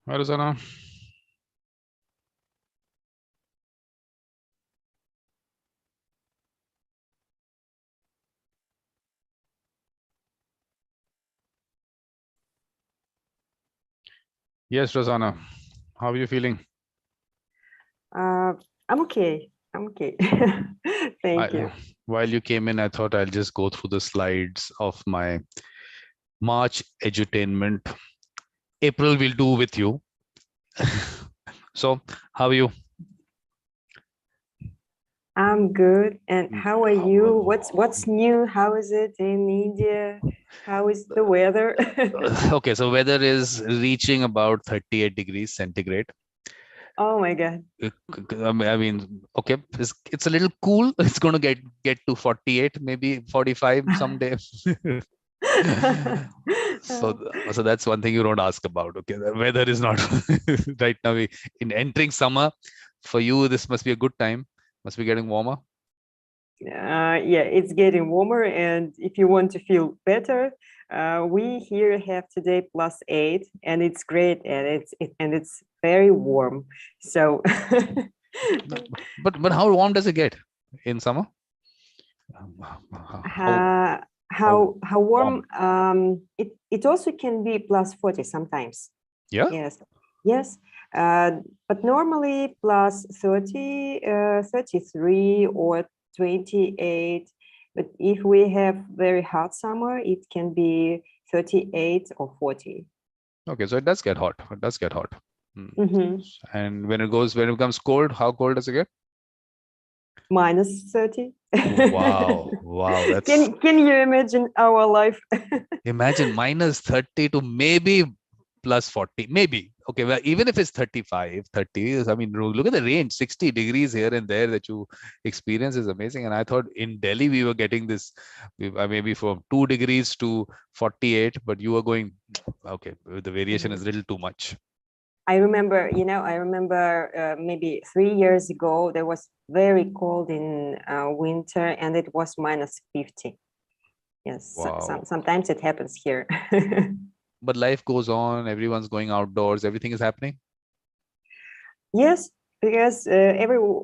Hi, Ruzanna. Yes, Ruzanna. How are you feeling? I'm okay. I'm okay. Thank you. While you came in, I thought I'll just go through the slides of my March edutainment. April will do with you. So, how are you? I'm good. And how are you? What's new? How is it in India? How is the weather? Okay, so weather is reaching about 38 degrees centigrade. Oh my God. I mean, okay, it's a little cool. It's going to get to 48, maybe 45 someday. So, so that's one thing you don't ask about. Okay, the weather is not right now. In entering summer, for you, this must be a good time. Must be getting warmer. Yeah, it's getting warmer, and if you want to feel better, we here have today +8, and it's great, and it's very warm. So, But how warm does it get in summer? How how warm? It also can be +40 sometimes. Yeah. Yes. But normally +30, 33 or 28. But if we have very hot summer, it can be 38 or 40. Okay, so it does get hot. It does get hot. Mm-hmm. And when it becomes cold, how cold does it get? -30. Wow, wow, that's Can you imagine our life? imagine -30 to maybe +40, maybe. Okay, well, even if it's 35, 30, I mean, look at the range, 60 degrees here and there that you experience is amazing. And I thought in Delhi we were getting this maybe from 2 degrees to 48, but you were going, okay, the variation is a little too much. I remember, maybe 3 years ago, there was very cold in winter and it was -50. Yes, Wow. sometimes it happens here. But life goes on, everyone's going outdoors, everything is happening. Yes, because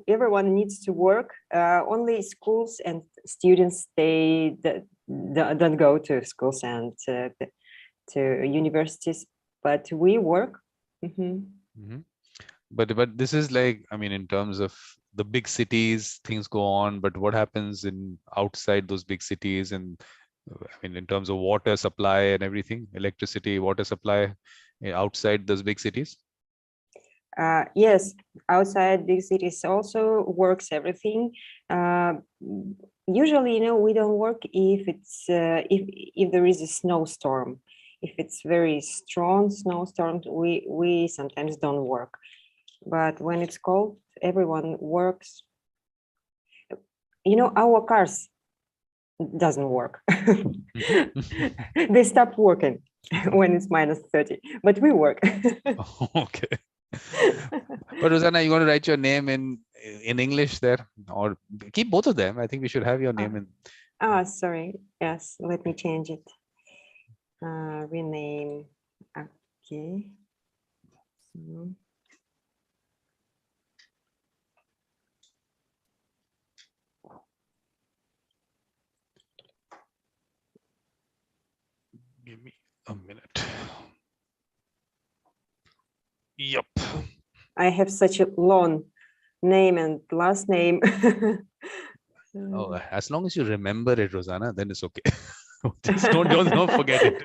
everyone needs to work. Only schools and students, they don't go to schools and to universities, but we work. But this is like, I mean, in terms of the big cities, things go on, but what happens in outside those big cities, and I mean, in terms of water supply and everything, electricity, water supply outside those big cities? Yes, outside big cities also works everything. Usually, we don't work if it's if there is a snowstorm. If it's very strong snowstorm, we sometimes don't work. But when it's cold, everyone works. Our cars doesn't work. They stop working when it's -30, but we work. Okay. But Ruzanna, you want to write your name in English there, or keep both of them? I think we should have your name in. Sorry. Yes, let me change it. Rename. Okay. Give me a minute. Yep. I have such a long name and last name. Oh, as long as you remember it, Ruzanna, then it's okay. Just don't forget it.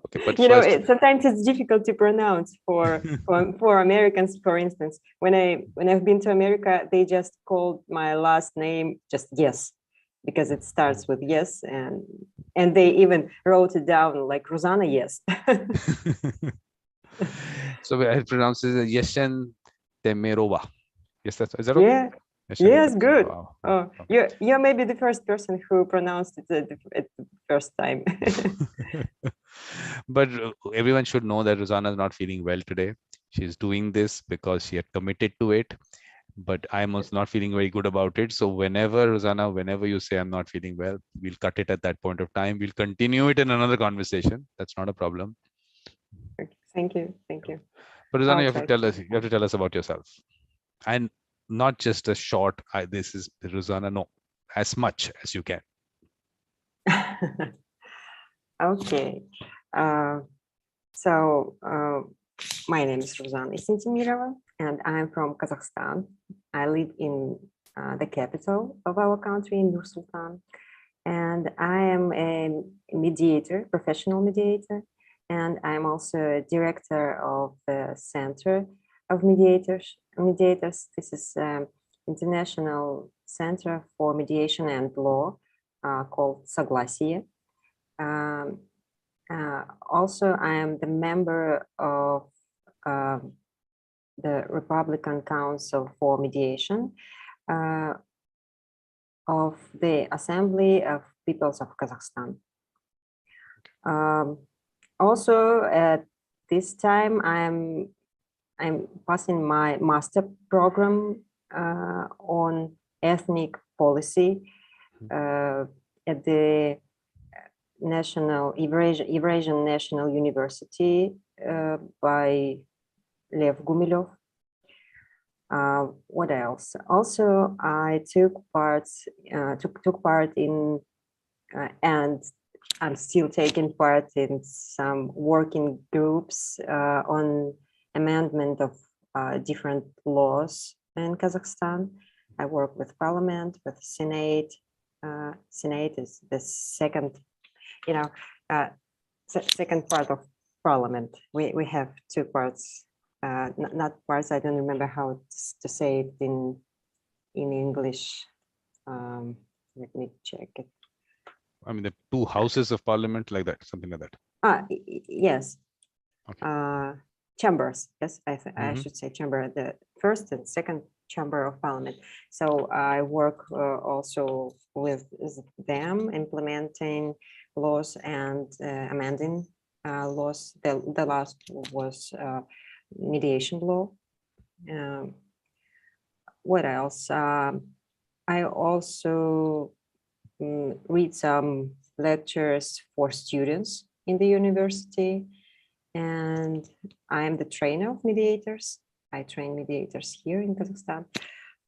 Okay, but first, sometimes it's difficult to pronounce for Americans, for instance. When I've been to America, they just called my last name just Yes, because it starts with yes, and they even wrote it down like Ruzanna Yes. So I pronounce it Yessentemirova. Yes, is that okay? Yeah. Yes, good. Wow. Oh, you're maybe the first person who pronounced it at the first time. But everyone should know that Ruzanna is not feeling well today. She's doing this because she had committed to it. But I'm also not feeling very good about it. So whenever, Ruzanna, whenever you say I'm not feeling well, we'll cut it at that point of time. We'll continue it in another conversation. That's not a problem. Thank you. Thank you. But Ruzanna, I'll you have to try. tell us. You have to tell us about yourself, and not just a short. This is Ruzanna. No, as much as you can. Okay. So my name is Ruzanna Yessentemirova, and I'm from Kazakhstan. I live in the capital of our country, in Nur-Sultan, and I am a mediator, professional mediator, and I'm also a director of the Center of Mediators. This is International Center for Mediation and Law called Согласие. Also, I am the member of the Republican Council for Mediation of the Assembly of Peoples of Kazakhstan. Also, at this time, I'm passing my master program on ethnic policy at the Eurasian National University by Lev Gumilov. What else? Also, I took part in and I'm still taking part in some working groups on amendment of different laws in Kazakhstan. I work with Parliament, with Senate. Senate is the second, second part of Parliament. We have two parts, not parts. I don't remember how to say it in English. Let me check it. I mean, the two houses of Parliament, like that, something like that. Yes. Okay. Chambers. Yes, I should say chamber. The first and second chamber of Parliament. So I work also with them, implementing laws and amending laws. The last was mediation law. What else? I also read some lectures for students in the university, and I am the trainer of mediators. I train mediators here in Kazakhstan.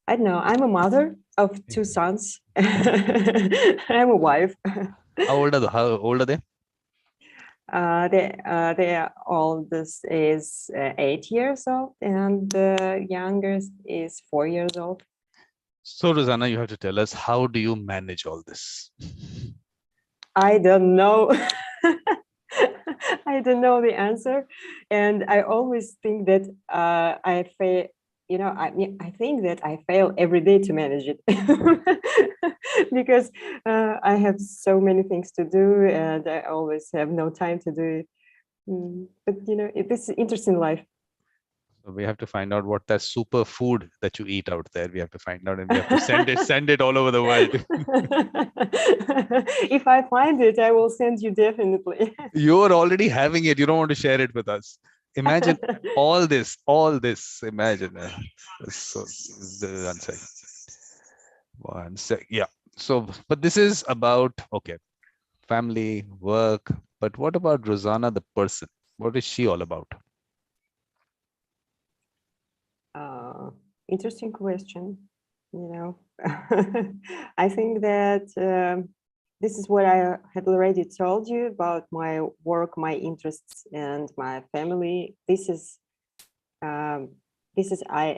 I don't know, I'm a mother of two sons. I'm a wife. How old are they? Their oldest is 8 years old, and the youngest is 4 years old. So, Ruzanna, you have to tell us, how do you manage all this? I don't know. I don't know the answer, and I always think that I fail. I think that I fail every day to manage it because I have so many things to do, and I always have no time to do it. But it is interesting life. So we have to find out what that super food that you eat out there. We have to find out, and we have to send it all over the world. If I find it, I will send you definitely. You're already having it. You don't want to share it with us. Imagine all this. Imagine. So one sec. Yeah. So, but this is about, okay, family, work. But what about Ruzanna, the person? What is she all about? Interesting question. I think that this is what I had already told you about my work, my interests, and my family. This is I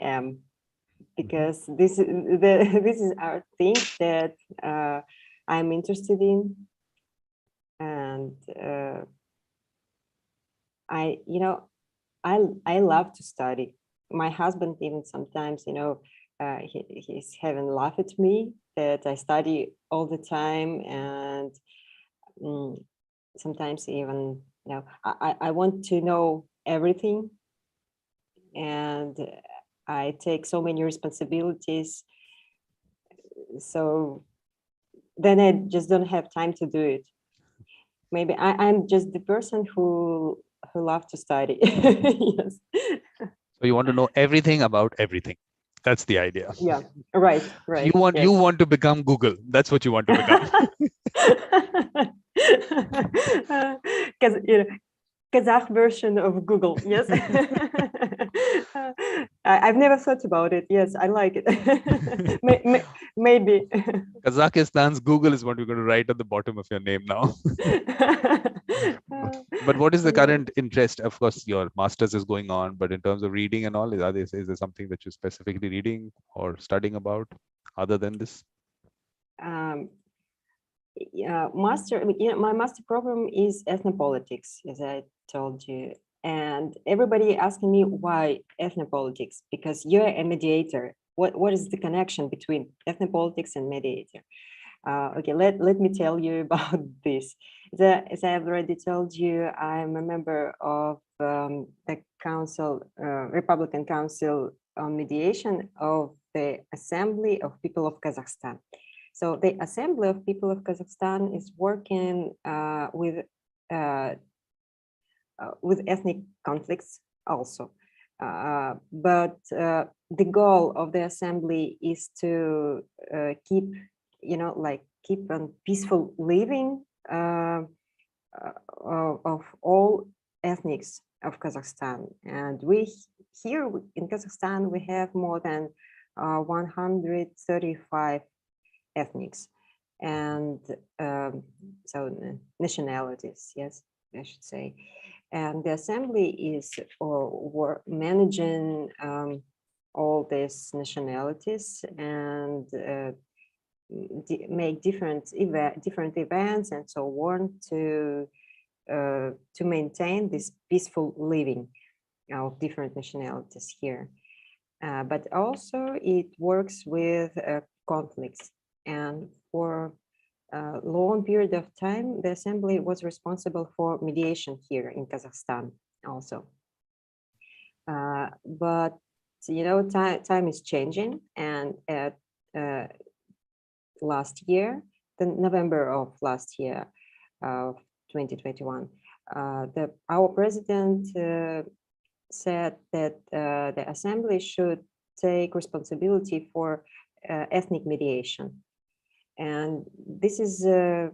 am, because this is our thing that I'm interested in, and I love to study. My husband even sometimes, he's having laugh at me that I study all the time, and sometimes even, I want to know everything, and I take so many responsibilities. So then I just don't have time to do it. Maybe I'm just the person who loves to study. Yes. So you want to know everything about everything. That's the idea. Yeah, right. You want to become Google. That's what you want to become. Because Kazakh version of Google. Yes. I've never thought about it. Yes, I like it. Maybe. Kazakhstan's Google is what we're going to write at the bottom of your name now. But what is the current interest? Of course, your master's is going on, but in terms of reading and all, is there something that you're specifically reading or studying about other than this? My master program is ethnopolitics, as I told you. And everybody asking me why ethnopolitics, because you're a mediator. What is the connection between ethnopolitics and mediator? Okay, let me tell you about this. As I have already told you, I'm a member of the council, Republican Council on Mediation of the Assembly of People of Kazakhstan. So the Assembly of People of Kazakhstan is working with ethnic conflicts also. But the goal of the Assembly is to keep on peaceful living of all ethnics of Kazakhstan. And we here in Kazakhstan, we have more than 135 ethnics and so nationalities, yes, I should say. And the Assembly is managing all these nationalities and make different events and so on to maintain this peaceful living of different nationalities here. But also it works with conflicts. And for a long period of time, the Assembly was responsible for mediation here in Kazakhstan also. But time is changing, and at last year, the November of last year, of 2021, our president said that the Assembly should take responsibility for ethnic mediation. And this is a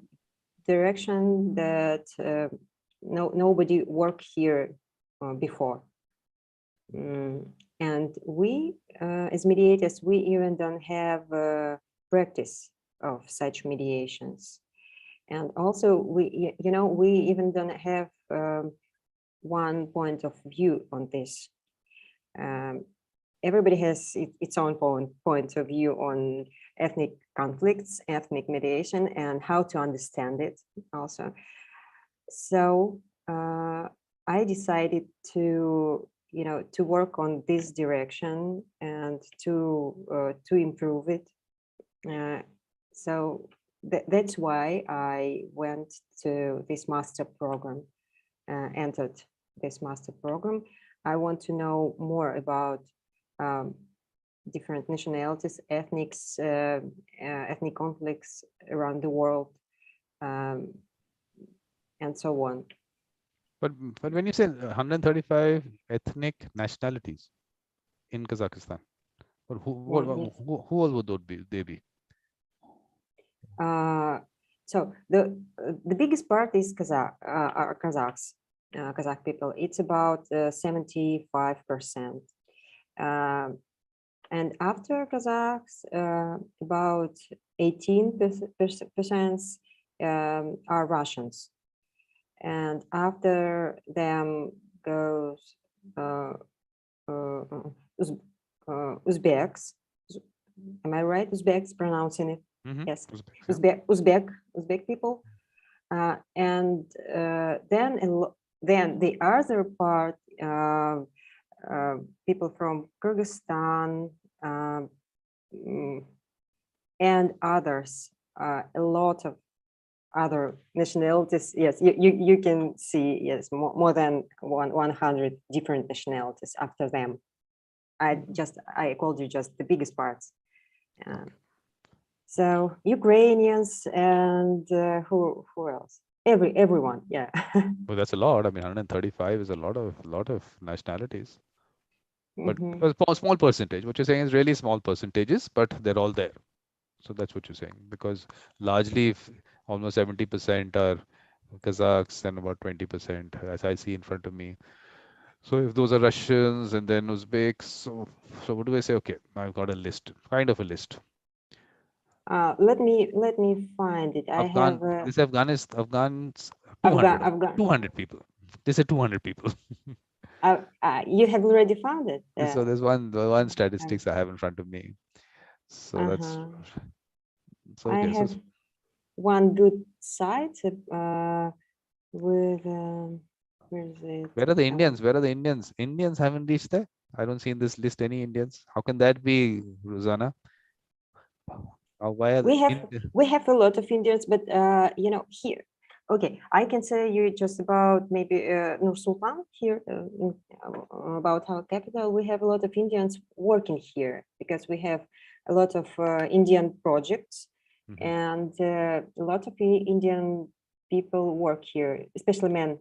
direction that nobody worked here before. And we, as mediators, we even don't have practice of such mediations. And also, we even don't have one point of view on this. Everybody has its own point of view on ethnic conflicts, ethnic mediation, and how to understand it also. So I decided to work on this direction and to improve it. So that's why I went to this master program, entered this master program. I want to know more about different nationalities, ethnic conflicts around the world, and so on. But when you say 135 ethnic nationalities in Kazakhstan, who all would they be? So the biggest part is Kazakhs, Kazakh people. It's about 75%. And after Kazakhs, about 18% are Russians. And after them goes Uzbeks. Am I right? Uzbeks pronouncing it? Mm-hmm. Yes. Uzbek people. And then the other part, people from Kyrgyzstan and others, a lot of other nationalities. Yes, you can see, yes, more than 100 different nationalities after them. I called you just the biggest parts. So Ukrainians and who else? Everyone, yeah. Well, that's a lot. I mean, 135 is a lot of nationalities. But a small percentage. What you're saying is really small percentages, but they're all there. So that's what you're saying. Because largely, almost 70% are Kazakhs, and about 20%, as I see in front of me. So if those are Russians and then Uzbeks, so what do I say? Okay, I've got a list, kind of a list. Let me find it. I have This Afghans, 200, Afghan. 200 people. They say 200 people. You have already found it. So there's one statistics I have in front of me. So that's Uh-huh. so I okay. So have one good site with where is it? where are the Indians? Where are the Indians? Indians haven't reached there. I don't see in this list any Indians. How can that be, Ruzanna? Why are the We have a lot of Indians, but here. Okay, I can say you just about maybe Nur Sultan here, about our capital. We have a lot of Indians working here because we have a lot of Indian projects, and a lot of Indian people work here, especially men.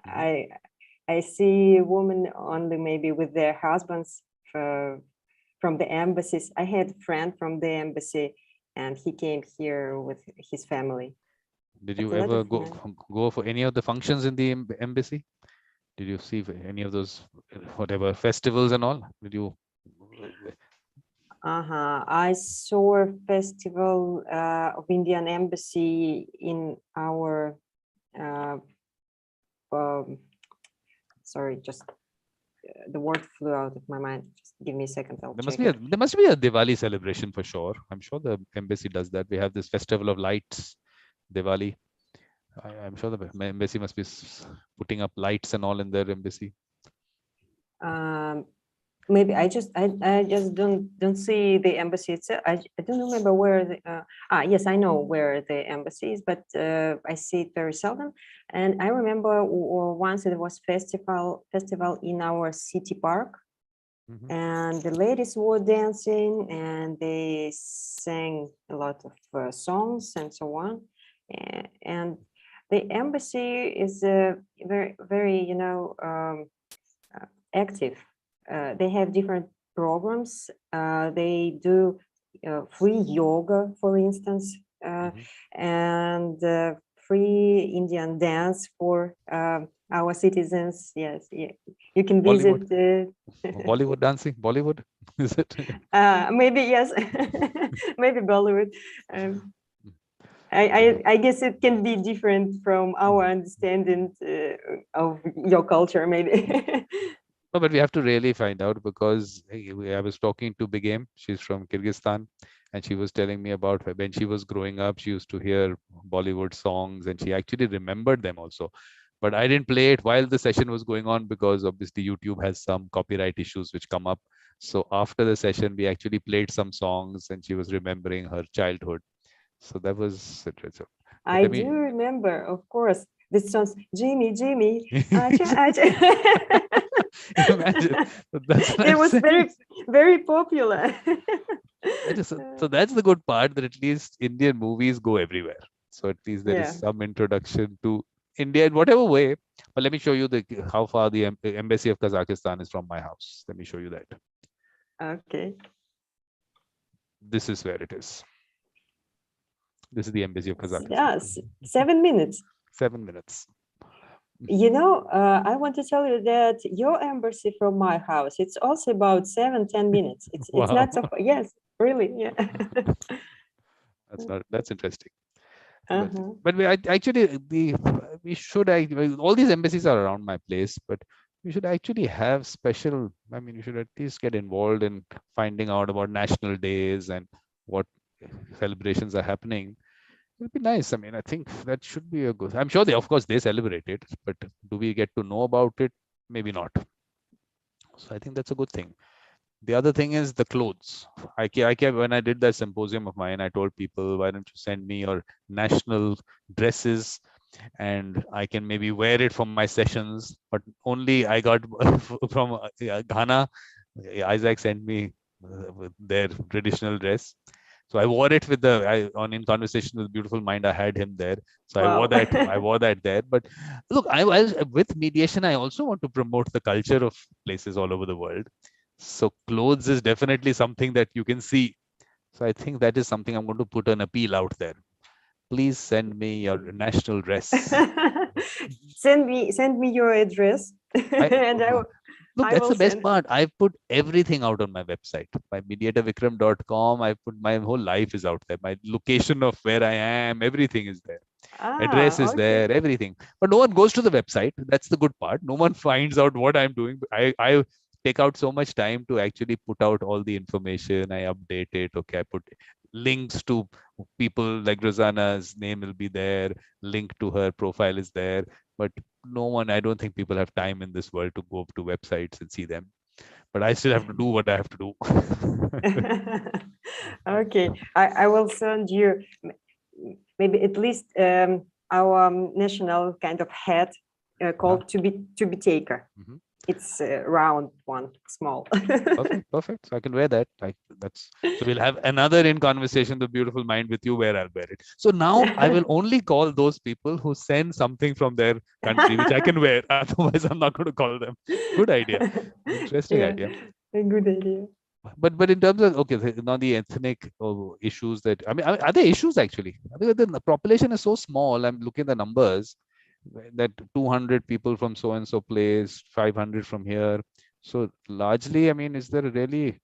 I see women only maybe with their husbands from the embassies. I had a friend from the embassy, and he came here with his family. Did But you a lot ever of men. go for any of the functions in the embassy? Did you see any of those whatever festivals and all? Did you? I saw a festival of Indian embassy in our. Sorry, just the word flew out of my mind. Just give me a second. I'll check it. There must be a Diwali celebration for sure. I'm sure the embassy does that. We have this festival of lights, Diwali. I'm sure the embassy must be putting up lights and all in their embassy. Maybe I just don't see the embassy itself. I don't remember where the yes, I know where the embassy is, but I see it very seldom. And I remember once it was festival in our city park, and the ladies were dancing and they sang a lot of songs and so on. And the embassy is very very active. They have different programs. They do free yoga, for instance, and free Indian dance for our citizens. Yes, you can visit. Bollywood dancing, Bollywood, is it? Maybe yes, maybe Bollywood. I guess it can be different from our understanding of your culture, maybe. No, but we have to really find out because I was talking to Begum. She's from Kyrgyzstan, and she was telling me about when she was growing up, she used to hear Bollywood songs, and she actually remembered them also. But I didn't play it while the session was going on because obviously YouTube has some copyright issues which come up. So after the session, we actually played some songs, and she was remembering her childhood. So that was interesting. I do remember, of course, this song, Jimmy, Jimmy, acha, acha. Imagine. It was very, very popular. So that's the good part, that at least Indian movies go everywhere. So at least there is some introduction to India in whatever way. But let me show you how far the embassy of Kazakhstan is from my house. Let me show you that. Okay. This is where it is. This is the embassy of Kazakhstan. Yes, 7 minutes. 7 minutes. I want to tell you that your embassy from my house, it's also about 7-10 minutes. It's not so far. Yes, really. Yeah. That's interesting. But we should all these embassies are around my place, but we should actually have special. I mean, you should at least get involved in finding out about national days and what celebrations are happening. It'll be nice. I mean, I think that should be a good. I'm sure of course, they celebrate it, but do we get to know about it? Maybe not. So I think that's a good thing. The other thing is the clothes. I kept when I did that symposium of mine, I told people, why don't you send me your national dresses, and I can maybe wear it for my sessions. But only I got from Ghana. Isaac sent me their traditional dress. So I wore it with in conversation with Beautiful Mind. I had him there, so wow. I wore that there. But look, I with mediation. I also want to promote the culture of places all over the world. So clothes is definitely something that you can see. So I think that is something I'm going to put an appeal out there. please send me your national dress. Send me your address, and Look, I that's will the best send. part. I put everything out on my website. My mediatorvikram.com. I put my whole life is out there. My location of where I am, everything is there. Address is Okay. there, everything. But no one goes to the website. That's the good part. No one finds out what I'm doing. I take out so much time to actually put out all the information. I update it. Okay, I put links to people like Ruzanna's name will be there. Link to her profile is there. But no one, I don't think people have time in this world to go to websites and see them. But I still have to do what I have to do. Okay, I will send you maybe at least our national kind of hat called to be taker. Mm-hmm. It's a round one, small. Perfect. So I can wear that. So we'll have another in conversation, the beautiful mind with you, where I'll wear it. So now I will only call those people who send something from their country, which I can wear. Otherwise, I'm not going to call them. Good idea. Interesting Yeah, idea. a good idea. But in terms of now the ethnic issues that are there issues actually? I think the population is so small. I'm looking at the numbers that 200 people from so and so place, 500 from here. So largely, is there really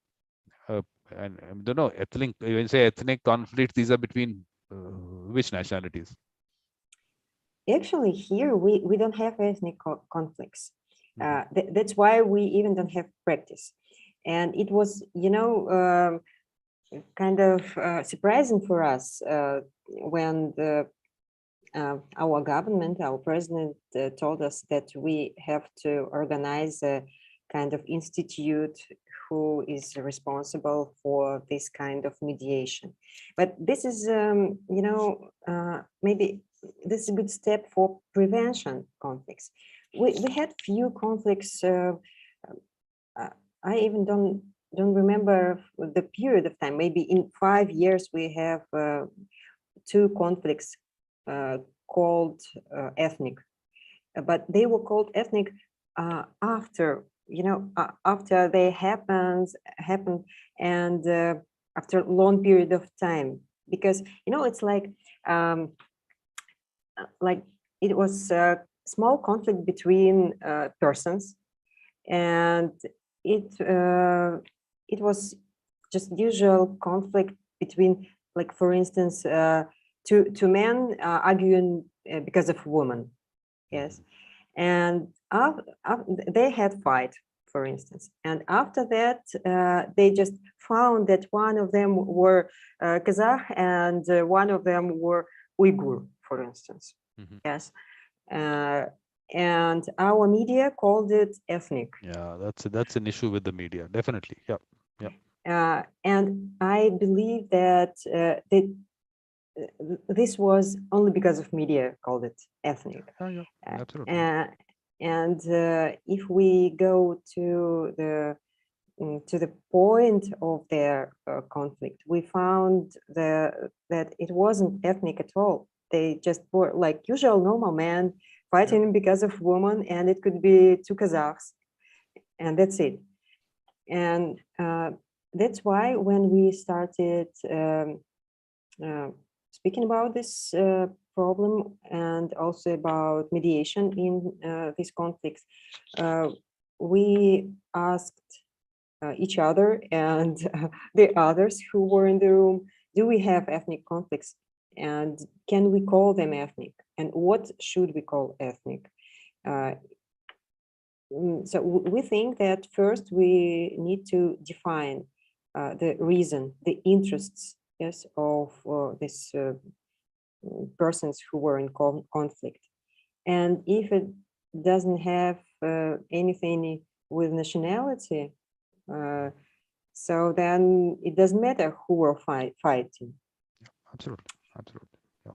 and I don't know ethnic? When you say ethnic conflict, these are between which nationalities? Actually, here we don't have ethnic conflicts. Mm-hmm. That's why we even don't have practice. And it was, kind of surprising for us when our government, our president told us that we have to organize a kind of institute who is responsible for this kind of mediation. But this is, maybe this is a good step for prevention conflicts. We had few conflicts. I even don't remember the period of time. Maybe in 5 years we have 2 conflicts called ethnic, but they were called ethnic after after they happened and after a long period of time, because it's like it was a small conflict between persons, and it was just usual conflict between, like, for instance, two men arguing because of women. Yes. And they had fight, for instance, and after that they just found that one of them were Kazakh and one of them were Uyghur, for instance. Mm-hmm. Yes. And our media called it ethnic. Yeah, that's an issue with the media, definitely. Yeah. And I believe that this was only because of media called it ethnic. Yeah, absolutely. And if we go to the point of their conflict, we found that it wasn't ethnic at all. They just were like usual normal men fighting because of women, and it could be 2 Kazakhs, and that's it. And that's why when we started speaking about this problem and also about mediation in these conflicts, we asked each other and the others who were in the room, do we have ethnic conflicts, and can we call them ethnic, and what should we call ethnic? So we think that first we need to define the reason, the interests, yes, of these persons who were in conflict. And if it doesn't have anything with nationality, so then it doesn't matter who were fighting. Absolutely.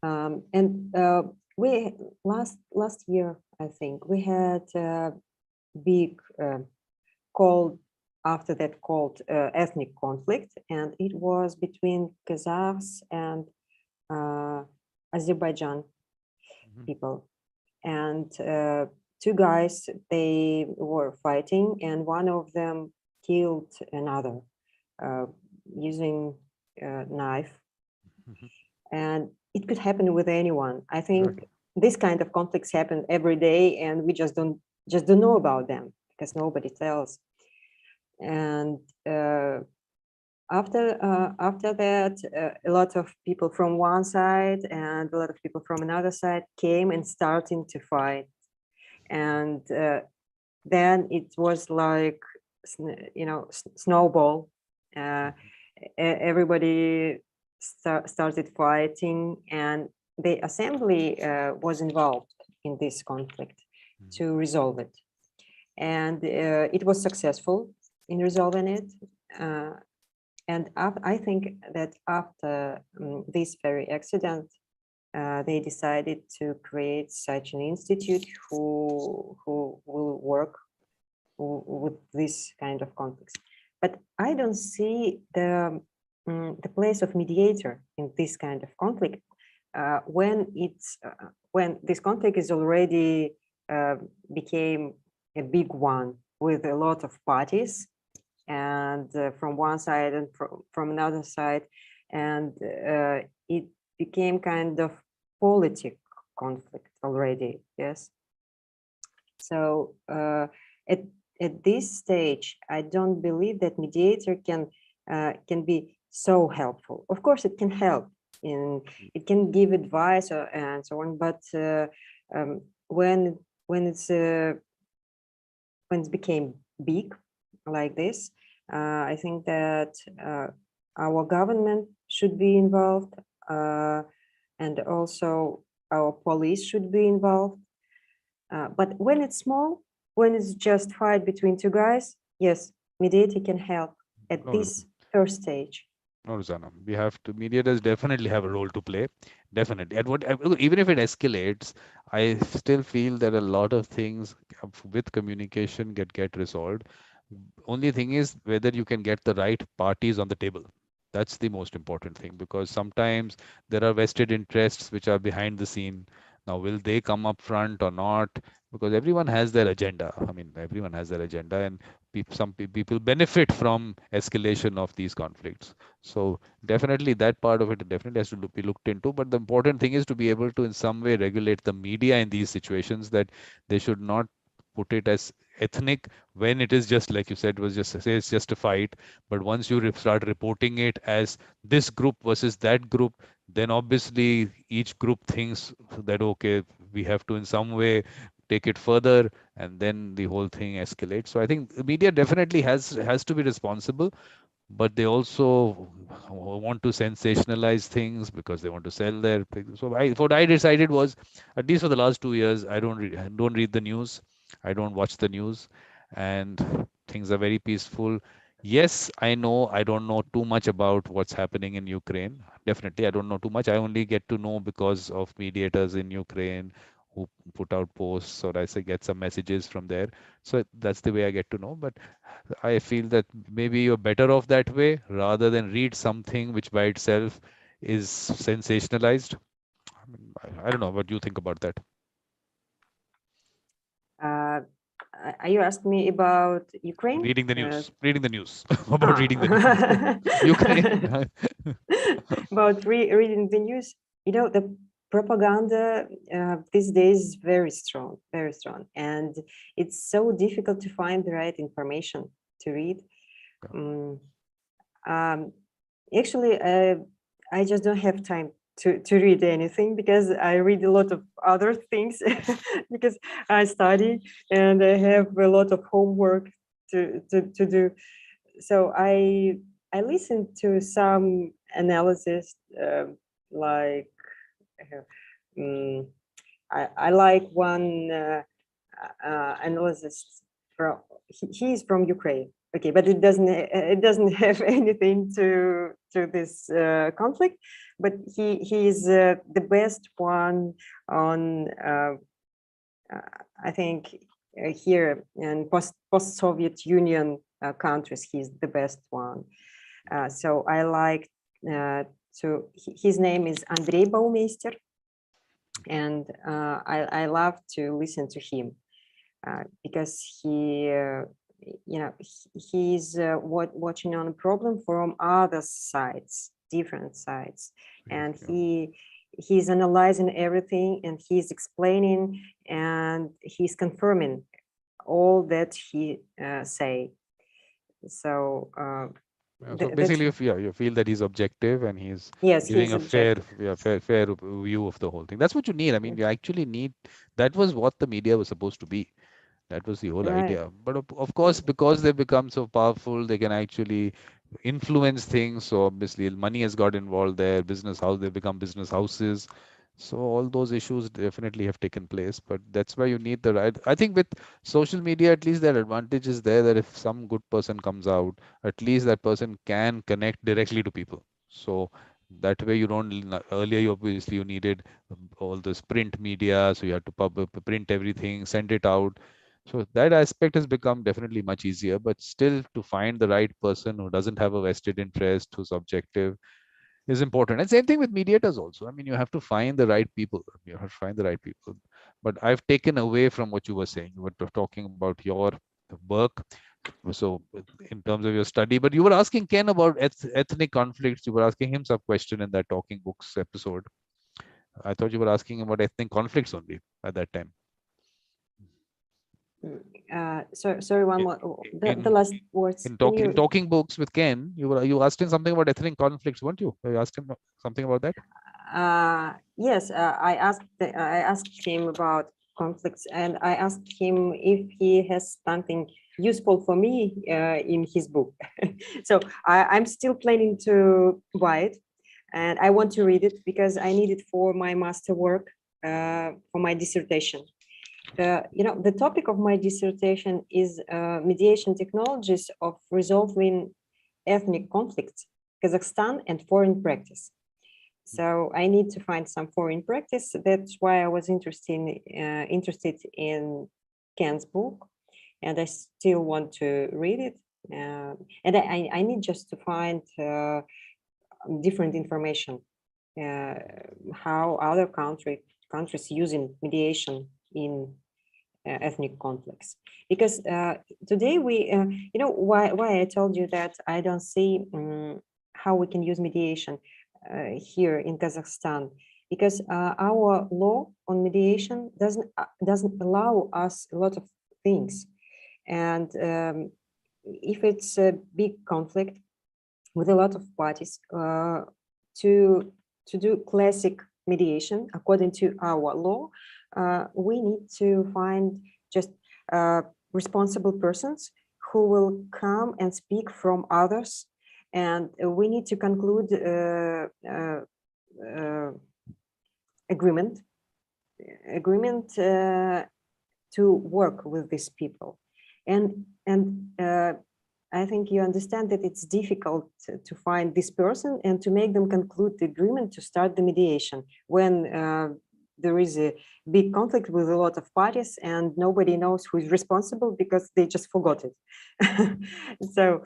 And we last year, I think, we had a big called ethnic conflict, and it was between Kazakhs and Azerbaijan people. And 2 guys, they were fighting, and one of them killed another using a knife. And it could happen with anyone. I think Right. this kind of conflicts happen every day, and we just don't know about them because nobody tells. And after that, a lot of people from one side and a lot of people from another side came and starting to fight. And then it was like, snowball. Everybody started fighting, and the assembly was involved in this conflict to resolve it. And it was successful in resolving it. And I think that after this very accident, they decided to create such an institute who will work with this kind of conflicts. But I don't see the place of mediator in this kind of conflict when this conflict is already became a big one with a lot of parties, and from one side and from another side, and it became kind of politic conflict already. Yes. So at this stage, I don't believe that mediator can be so helpful. Of course, it can help. It can give advice and so on. But when it became big like this, I think that our government should be involved, and also our police should be involved. But when it's small, when it's just fight between two guys, yes, mediator can help at No, this first stage. no, Ruzanna, we have to, mediators definitely have a role to play. Definitely. And even if it escalates, I still feel that a lot of things with communication get resolved. Only thing is whether you can get the right parties on the table. That's the most important thing, because sometimes there are vested interests which are behind the scene. Now, will they come up front or not? Because everyone has their agenda. I mean, everyone has their agenda, and some people benefit from escalation of these conflicts. So definitely that part of it definitely has to be looked into. But the important thing is to be able to in some way regulate the media in these situations, that they should not put it as ethnic when it is just like you said, was just say it's just a fight. But once you start reporting it as this group versus that group, then obviously each group thinks that okay, we have to in some way take it further, and then the whole thing escalates. So I think the media definitely has to be responsible, but they also want to sensationalize things because they want to sell their things. So what I decided was, at least for the last 2 years, I don't read the news, I don't watch the news, and things are very peaceful. Yes, I know I don't know too much about what's happening in Ukraine. Definitely, I don't know too much. I only get to know because of mediators in Ukraine who put out posts, or I say get some messages from there. So that's the way I get to know. But I feel that maybe you're better off that way rather than read something which by itself is sensationalized. I mean, I don't know what you think about that. Uh, are you asking me about Ukraine? Reading the news about Ah. reading the news. Ukraine. About reading the news, the propaganda these days is very strong, and it's so difficult to find the right information to read. Um, um, Actually, I just don't have time to read anything because I read a lot of other things because I study and I have a lot of homework to do. So I listen to some analysis, like um, I like one analyst from he's from Ukraine. Okay, but it doesn't have anything to this conflict. But he is the best one on I think here in post-Soviet Union countries. He's the best one. So I like his name is Andrei Baumeister, and I love to listen to him because he's watching on a problem from other sides, different sides, and he's analyzing everything, and he's explaining, and he's confirming all that he say. So so basically, you feel that he's objective and he's yes, giving he's a fair, objective. fair view of the whole thing. That's what you need. I mean, you actually need. That was what the media was supposed to be. That was the whole Right. idea. But of course, because they've become so powerful, they can actually influence things. So obviously, money has got involved there. Business house, they become business houses. So all those issues definitely have taken place. But that's why you need the right. I think with social media, at least their advantage is there that if some good person comes out, at least that person can connect directly to people. So that way you don't. Earlier, you obviously you needed all this print media, so you had to print everything, send it out. So that aspect has become definitely much easier, but still to find the right person who doesn't have a vested interest, who's objective, is important. And same thing with mediators also. I mean, you have to find the right people. You have to find the right people. But I've taken away from what you were saying. You were talking about your work. So in terms of your study, but you were asking Ken about ethnic conflicts. You were asking him some question in that Talking Books episode. I thought you were asking about ethnic conflicts only at that time. Sorry, one more. The last words. In Talking Books with Ken, you asked him something about ethnic conflicts, weren't you? You asked him something about that. Yes, I asked him about conflicts, and I asked him if he has something useful for me in his book. So I'm still planning to buy it, and I want to read it because I need it for my master work, for my dissertation. The topic of my dissertation is mediation technologies of resolving ethnic conflicts, Kazakhstan and foreign practice. So I need to find some foreign practice. That's why I was interested in Ken's book, and I still want to read it. And I need just to find different information, how other countries using mediation in ethnic conflicts. Because today we, why I told you that I don't see how we can use mediation here in Kazakhstan, because our law on mediation doesn't allow us a lot of things, and if it's a big conflict with a lot of parties, to do classic mediation according to our law, we need to find just responsible persons who will come and speak from others, and we need to conclude agreement to work with these people, and I think you understand that it's difficult to find this person and to make them conclude the agreement to start the mediation when there is a big conflict with a lot of parties and nobody knows who is responsible because they just forgot it. So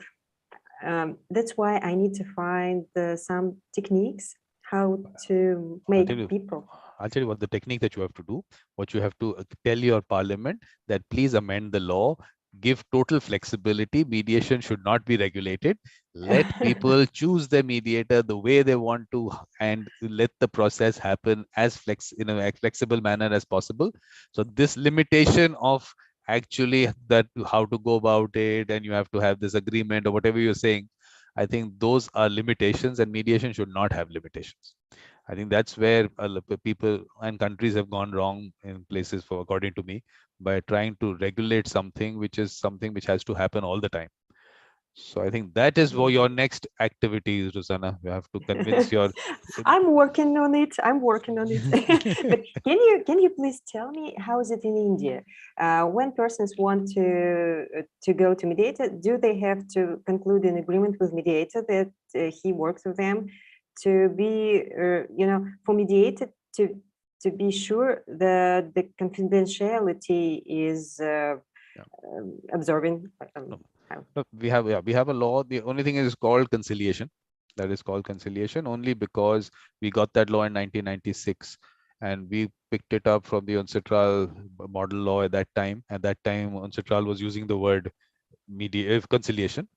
that's why I need to find some techniques how to make people. I'll tell you what the technique that you have to do. What you have to tell your parliament that please amend the law, give total flexibility. Mediation should not be regulated. Let people choose their mediator the way they want to, and let the process happen as in a flexible manner as possible. So this limitation of actually that how to go about it, and you have to have this agreement or whatever you're saying, I think those are limitations, and mediation should not have limitations. I think that's where people and countries have gone wrong in places, for according to me, by trying to regulate something which is something which has to happen all the time. So I think that is what your next activity is, Ruzanna. You have to convince your. I'm working on it. But can you please tell me how is it in India? When persons want to go to mediator, do they have to conclude an agreement with mediator that he works with them to be, for mediator to be sure that the confidentiality is observing? We have a law. The only thing is called conciliation. That is called conciliation only because we got that law in 1996, and we picked it up from the UNCITRAL model law at that time. At that time, UNCITRAL was using the word conciliation.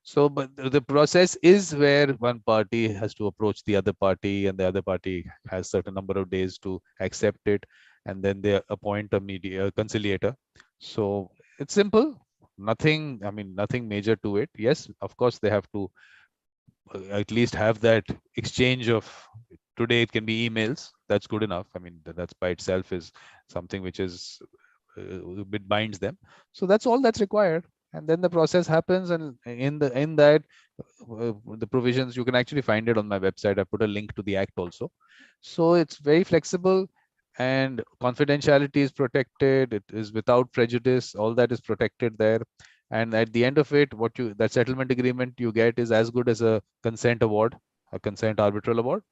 So, but the process is where one party has to approach the other party, and the other party has certain number of days to accept it, and then they appoint a conciliator. So it's simple. Nothing, I mean, nothing major to it. Yes, of course, they have to at least have that exchange of, today it can be emails. That's good enough. I mean, that's by itself is something which is a bit binds them. So that's all that's required. And then the process happens, and in that the provisions, you can actually find it on my website. I put a link to the act also. So it's very flexible, and confidentiality is protected. It is without prejudice. All that is protected there. And at the end of it, what you, that settlement agreement you get is as good as a consent award, a consent arbitral award,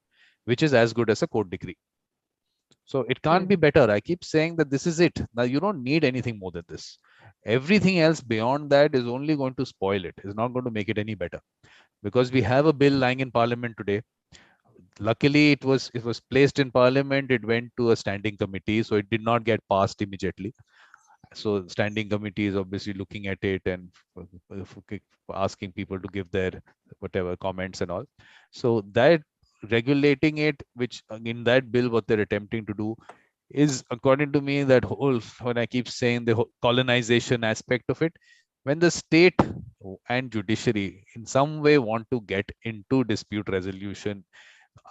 which is as good as a court decree. So it can't be better. I keep saying that this is it. Now you don't need anything more than this. Everything else beyond that is only going to spoil it. It's not going to make it any better, because we have a bill lying in parliament today. Luckily, it was placed in parliament. It went to a standing committee, so it did not get passed immediately. So standing committee is obviously looking at it and asking people to give their whatever comments and all. So that regulating it, which in that bill, what they're attempting to do is, according to me, that whole, when I keep saying the whole colonization aspect of it, when the state and judiciary in some way want to get into dispute resolution,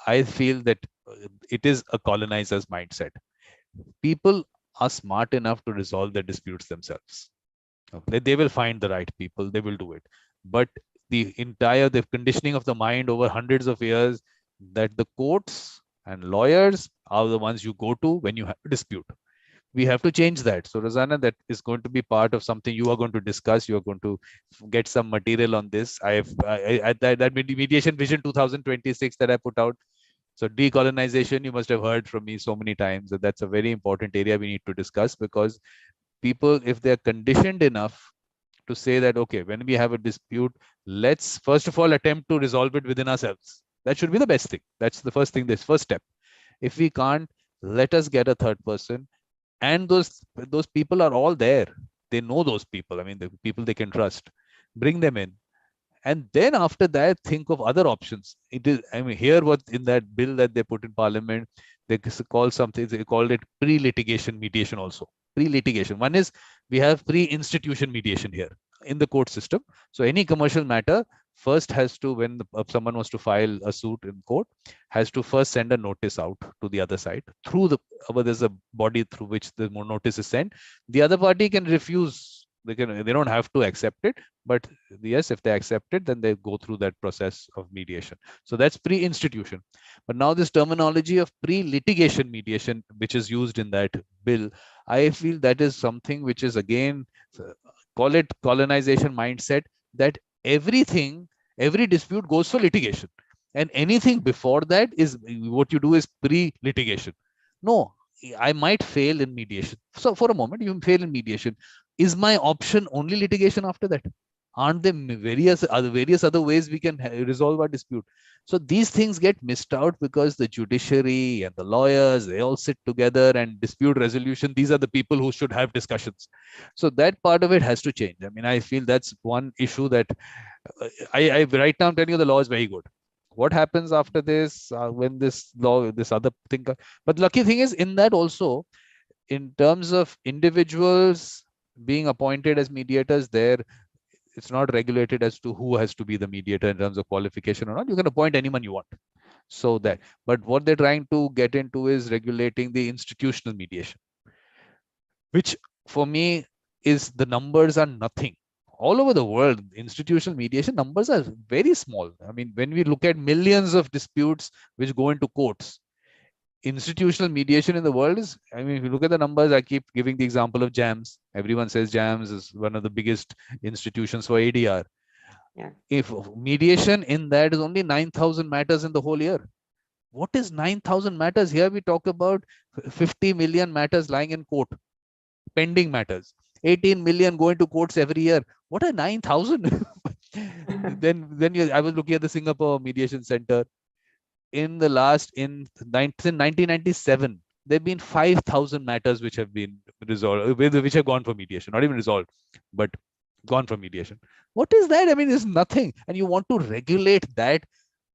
I feel that it is a colonizer's mindset. People are smart enough to resolve their disputes themselves. Okay? They will find the right people, they will do it. But the conditioning of the mind over hundreds of years, that the courts and lawyers are the ones you go to when you have a dispute. We have to change that. So Ruzanna, that is going to be part of something you are going to discuss. You are going to get some material on this. That mediation vision 2026 that I put out. So decolonization, you must have heard from me so many times that that's a very important area we need to discuss, because people, if they're conditioned enough to say that, okay, when we have a dispute, let's first of all attempt to resolve it within ourselves. That should be the best thing. That's the first thing, this first step. If we can't, let us get a third person. And those people are all there. They know those people. I mean, the people they can trust. Bring them in. And then after that, think of other options. It is, I mean, here what in that bill that they put in parliament, they call something, they called it pre-litigation mediation also. Pre-litigation. One is, we have pre-institution mediation here in the court system. So any commercial matter first has to, when someone wants to file a suit in court, has to first send a notice out to the other side through there's a body through which the notice is sent. The other party can refuse. They don't have to accept it, but yes, if they accept it, then they go through that process of mediation. So that's pre-institution. But now this terminology of pre-litigation mediation, which is used in that bill, I feel that is something which is, again, call it colonization mindset, that every dispute goes for litigation, and anything before that is what you do is pre-litigation. No, I might fail in mediation. So for a moment, you fail in mediation. Is my option only litigation after that? Aren't there various other ways we can resolve our dispute? So these things get missed out because the judiciary and the lawyers, they all sit together, and dispute resolution, these are the people who should have discussions. So that part of it has to change. I mean, I feel that's one issue that I right now I'm telling you, the law is very good. What happens after this, when this law, this other thing, but lucky thing is, in that also, in terms of individuals being appointed as mediators, there it's not regulated as to who has to be the mediator in terms of qualification or not. You can appoint anyone you want. So that, but what they're trying to get into is regulating the institutional mediation, which for me is, the numbers are nothing. All over the world, institutional mediation numbers are very small. I mean, when we look at millions of disputes which go into courts, institutional mediation in the world is, I mean, if you look at the numbers, I keep giving the example of JAMS. Everyone says JAMS is one of the biggest institutions for ADR. Yeah. If mediation in that is only 9,000 matters in the whole year. What is 9,000 matters? Here we talk about 50 million matters lying in court, pending matters. 18 million going to courts every year. What are 9,000? I was looking at the Singapore Mediation Center. In 1997, there have been 5,000 matters which have been resolved, which have gone for mediation, not even resolved, but gone from mediation. What is that? I mean, it's nothing. And you want to regulate that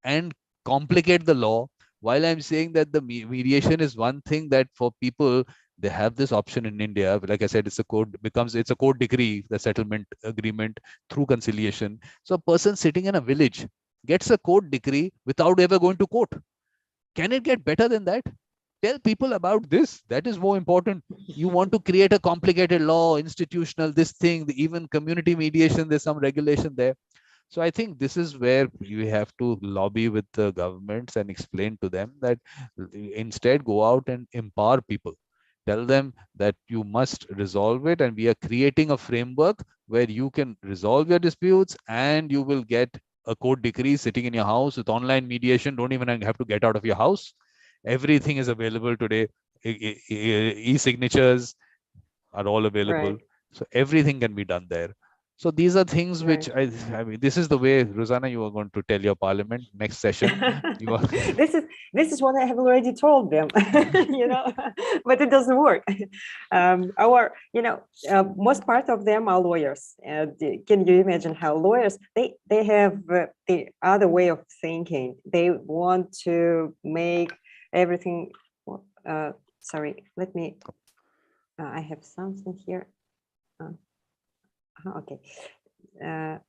and complicate the law. While I'm saying that the mediation is one thing that for people, they have this option in India. Like I said, it's a court decree, the settlement agreement through conciliation. So a person sitting in a village gets a court decree without ever going to court. Can it get better than that? Tell people about this. That is more important. You want to create a complicated law, institutional, this thing, even community mediation, there's some regulation there. So I think this is where you have to lobby with the governments and explain to them that instead go out and empower people. Tell them that you must resolve it, and we are creating a framework where you can resolve your disputes and you will get a court decree sitting in your house with online mediation. Don't even have to get out of your house. Everything is available today. E-signatures are all available. Right. So everything can be done there. So these are things which Right. I mean, this is the way, Ruzanna, you are going to tell your parliament next session. You are This is what I have already told them, but it doesn't work. Most part of them are lawyers. Can you imagine how lawyers, they have the other way of thinking. They want to make everything. Sorry, let me. I have something here. Okay. The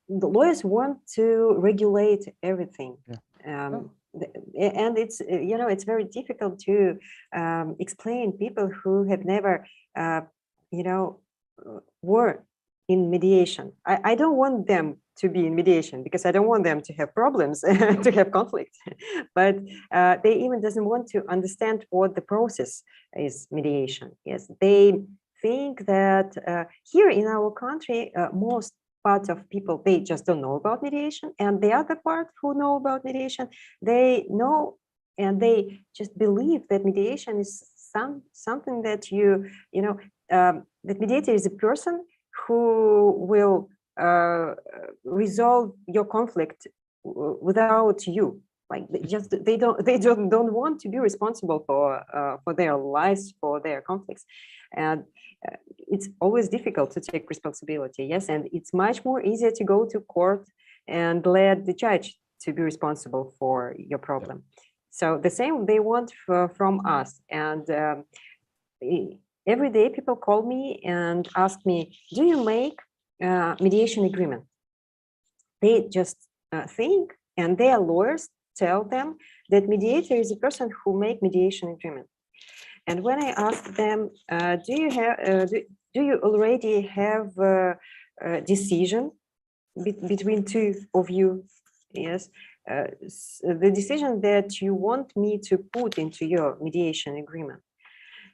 lawyers want to regulate everything. Yeah. And it's, it's very difficult to explain people who have never, were in mediation. I don't want them to be in mediation because I don't want them to have problems, to have conflict. But they even doesn't want to understand what the process is, mediation. Yes, they think that here in our country, most part of people, they just don't know about mediation, and the other part who know about mediation, they know and they just believe that mediation is something that that mediator is a person who will resolve your conflict without you. Like they don't want to be responsible for their lives, for their conflicts, and it's always difficult to take responsibility. Yes, and it's much more easier to go to court and let the judge to be responsible for your problem. So the same they want from us, and every day people call me and ask me, "Do you make mediation agreement?" They just think, and their lawyers tell them that mediator is a person who make mediation agreement. And when I ask them, do you already have a decision between two of you? Yes, the decision that you want me to put into your mediation agreement.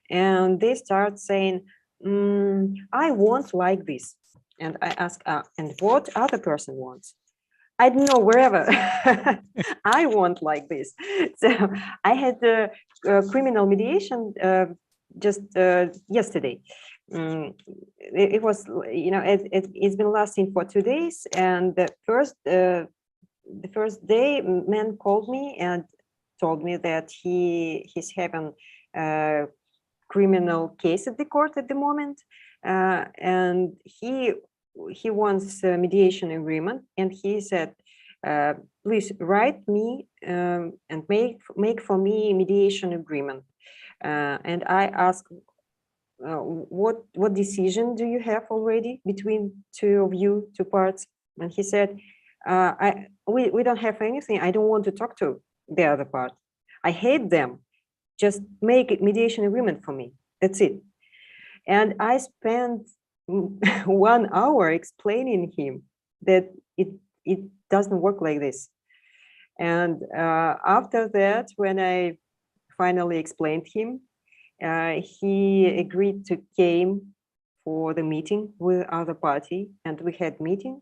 And they start saying, I want like this. And I ask, and what other person wants? I don't know, wherever. I want like this. So I had a criminal mediation just yesterday. It was, it's been lasting for 2 days. And the first day, man called me and told me that he's having a criminal case at the court at the moment. And he wants a mediation agreement, and he said, please write me and make for me mediation agreement. And I asked, what decision do you have already between two of you, two parts? And he said, we don't have anything. I don't want to talk to the other part. I hate them. Just make a mediation agreement for me. That's it. And I spent 1 hour explaining him that it doesn't work like this. And after that, when I finally explained him, he agreed to came for the meeting with other party, and we had meeting,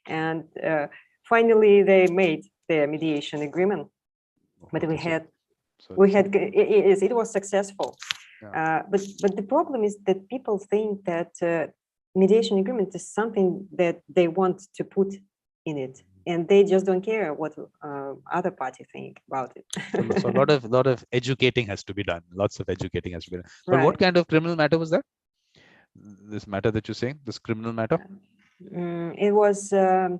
and finally they made their mediation agreement. But it was successful. Yeah. But the problem is that people think that mediation agreement is something that they want to put in it, and they just don't care what other party think about it. So a lot of educating has to be done. Lots of educating has to be done. But right. What kind of criminal matter was that? This matter that you're saying, this criminal matter? It was a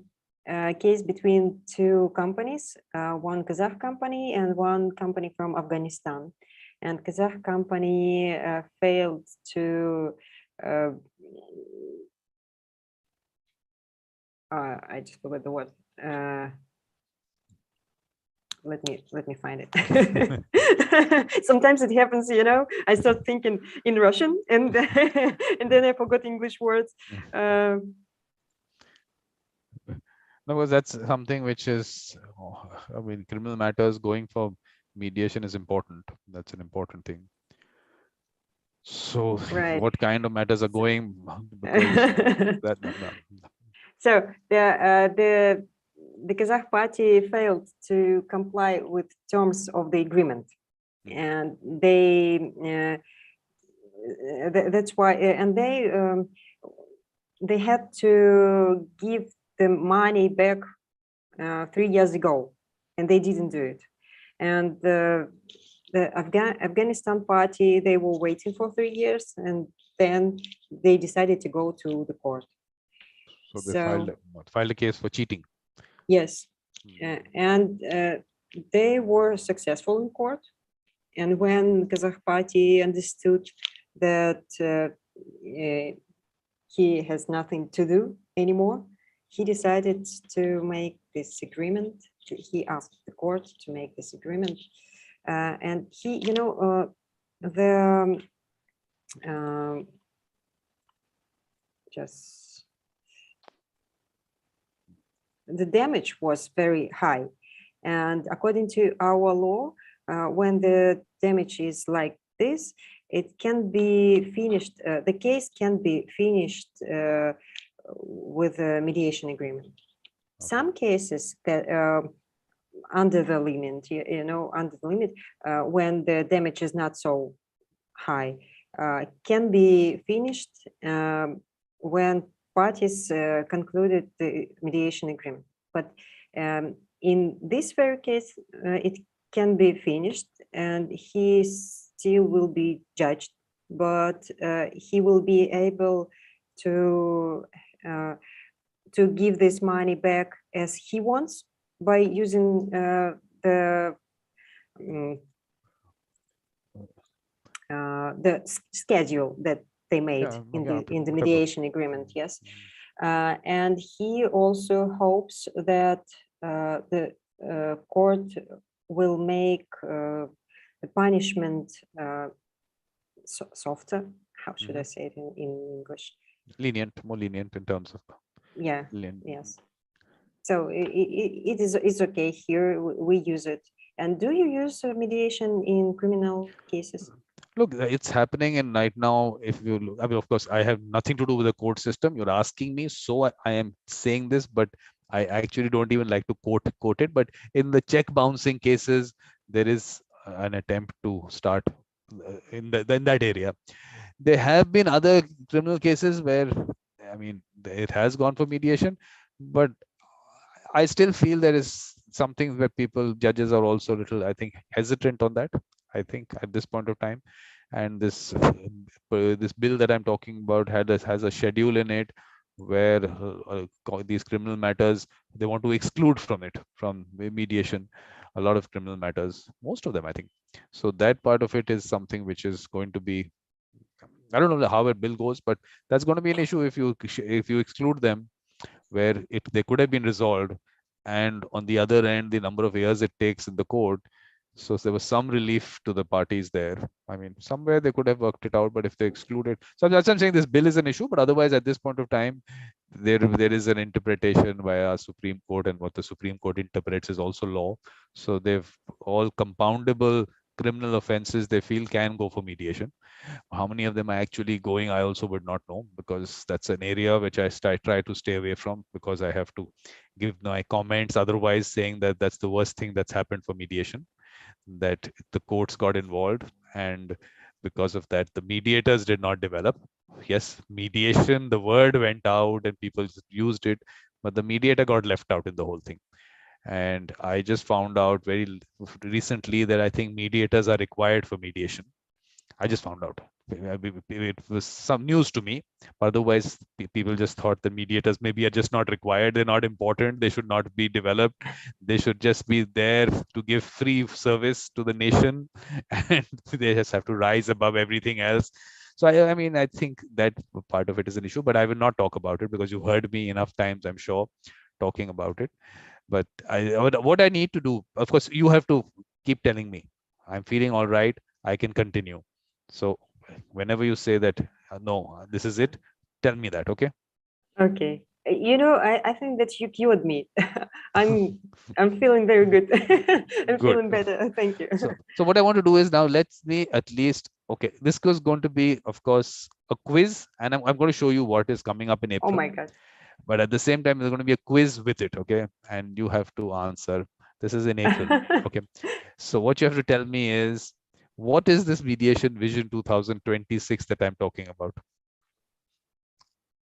case between two companies, one Kazakh company and one company from Afghanistan. And Kazakh company failed to I just forgot the word. Let me find it. Sometimes it happens, you know. I start thinking in Russian, and and then I forgot English words. No, because that's something which is, I mean, criminal matters going for mediation is important. That's an important thing. So, Right. what kind of matters are going? Because that. So the Kazakh party failed to comply with terms of the agreement, and they that's why, and they had to give the money back 3 years ago, and they didn't do it. And the Afghanistan party, they were waiting for 3 years, and then they decided to go to the court. So they filed a case for cheating. Yes, and they were successful in court. And when Kazakh party understood that he has nothing to do anymore, he decided to make this agreement. He asked the court to make this agreement, and he, you know, the damage was very high, and according to our law, when the damage is like this, it can be finished. The case can be finished with a mediation agreement. Some cases that under the limit, you know, under the limit, when the damage is not so high, can be finished when parties concluded the mediation agreement. But in this very case, it can be finished, and he still will be judged, but he will be able to give this money back as he wants by using the schedule that they made in the mediation agreement. Yes, and he also hopes that the court will make the punishment softer. How should I say it in English? Lenient, more lenient in terms of. Yeah. Yes. So it's okay here. We use it. And do you use mediation in criminal cases? Look, it's happening, and right now, if you look, I mean, of course, I have nothing to do with the court system. You're asking me, so I am saying this, but I actually don't even like to quote it. But in the check bouncing cases, there is an attempt to start in that area. There have been other criminal cases where, I mean, it has gone for mediation, but I still feel there is something where judges are also a little, I think, hesitant on that. I think at this point of time, and this bill that I'm talking about has a schedule in it where these criminal matters, they want to exclude from mediation, a lot of criminal matters, most of them, I think. So that part of it is something which is going to be, I don't know how a bill goes, but that's going to be an issue if you exclude them, where they could have been resolved, and on the other end, the number of years it takes in the court. So there was some relief to the parties there. I mean, somewhere they could have worked it out, but if they exclude it, so that's what I'm saying. This bill is an issue, but otherwise, at this point of time, there is an interpretation via Supreme Court, and what the Supreme Court interprets is also law. So they've all compoundable criminal offenses they feel can go for mediation. How many of them are actually going, I also would not know, because that's an area which I try to stay away from, because I have to give my comments otherwise, saying that that's the worst thing that's happened for mediation, that the courts got involved, and because of that, the mediators did not develop. Yes, mediation, the word went out and people used it, but the mediator got left out in the whole thing. And I just found out very recently that I think mediators are required for mediation. I just found out. it was some news to me. Otherwise, people just thought the mediators maybe are just not required. They're not important. They should not be developed. They should just be there to give free service to the nation, and they just have to rise above everything else. So I mean, I think that part of it is an issue, but I will not talk about it because you've heard me enough times, I'm sure, talking about it. But what I need to do, of course, you have to keep telling me, I'm feeling all right, I can continue. So whenever you say that, no, this is it, tell me that, okay? Okay. I think that you cured me. I'm feeling very good. I'm Good. feeling better. Thank you. So what I want to do is now let's me at least, okay, this is going to be, of course, a quiz, and I'm going to show you what is coming up in Oh April. my God. But at the same time, there's going to be a quiz with it, okay? And you have to answer. This is in April, okay? So what you have to tell me is, what is this Mediation Vision 2026 that I'm talking about?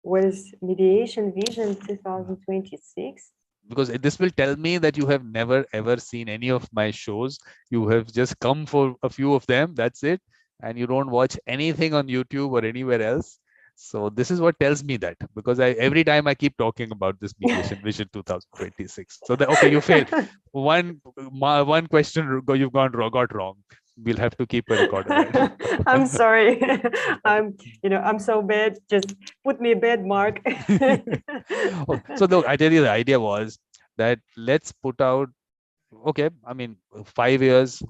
What is Mediation Vision 2026? Because this will tell me that you have never ever seen any of my shows. You have just come for a few of them, that's it. And you don't watch anything on YouTube or anywhere else. So this is what tells me that, because every time I keep talking about this Mediation Vision 2026. So okay, you failed. One question you've got wrong. We'll have to keep a record of that. I'm sorry. I'm so bad. Just put me a bad mark. So look, I tell you, the idea was that let's put out, okay, I mean, 5 years,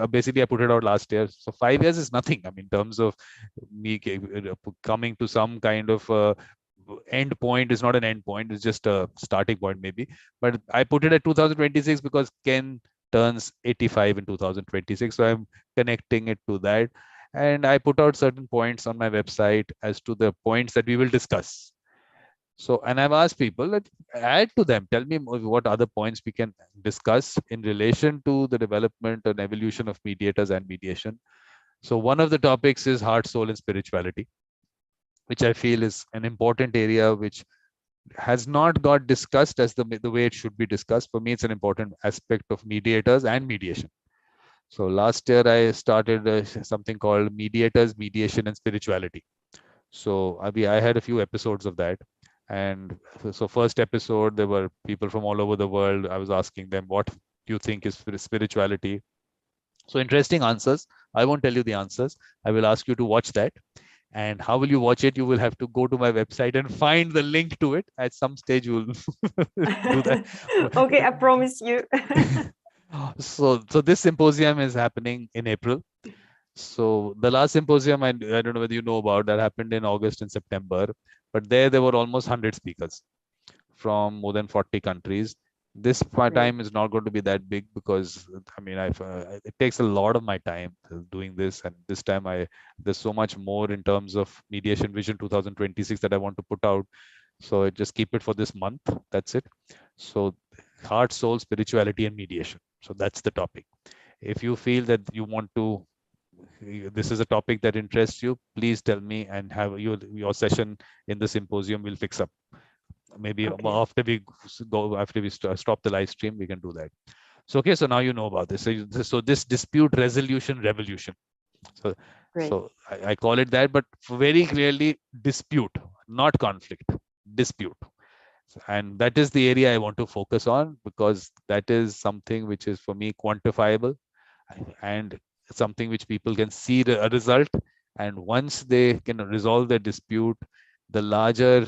basically I put it out last year. So 5 years is nothing. I mean, in terms of me coming to some kind of end point, is not an end point, it's just a starting point maybe. But I put it at 2026 because Ken turns 85 in 2026. So I'm connecting it to that. And I put out certain points on my website as to the points that we will discuss. So, and I've asked people that add to them, tell me what other points we can discuss in relation to the development and evolution of mediators and mediation. So one of the topics is heart, soul, and spirituality, which I feel is an important area which has not got discussed as the way it should be discussed. For me, it's an important aspect of mediators and mediation. So last year I started something called Mediators, Mediation, and Spirituality. So I had a few episodes of that. And so first episode, there were people from all over the world. I was asking them, what do you think is spirituality? So interesting answers. I won't tell you the answers. I will ask you to watch that. And how will you watch it? You will have to go to my website and find the link to it. At some stage, you will do that. Okay, I promise you. So this symposium is happening in April. So the last symposium, I don't know whether you know about, that happened in August and September, but there were almost 100 speakers from more than 40 countries. This time is not going to be that big because I mean, it takes a lot of my time doing this, and this time there's so much more in terms of Mediation Vision 2026 that I want to put out. So I just keep it for this month. That's it. So heart, soul, spirituality, and mediation. So that's the topic. If you feel that you want to, this is a topic that interests you, please tell me, and have your session in the symposium will fix up. Maybe after we stop the live stream, we can do that. So okay, so now you know about this. So this dispute resolution revolution. So I call it that, but very clearly dispute, not conflict, dispute. And that is the area I want to focus on, because that is something which is for me quantifiable and something which people can see a result. And once they can resolve the dispute, the larger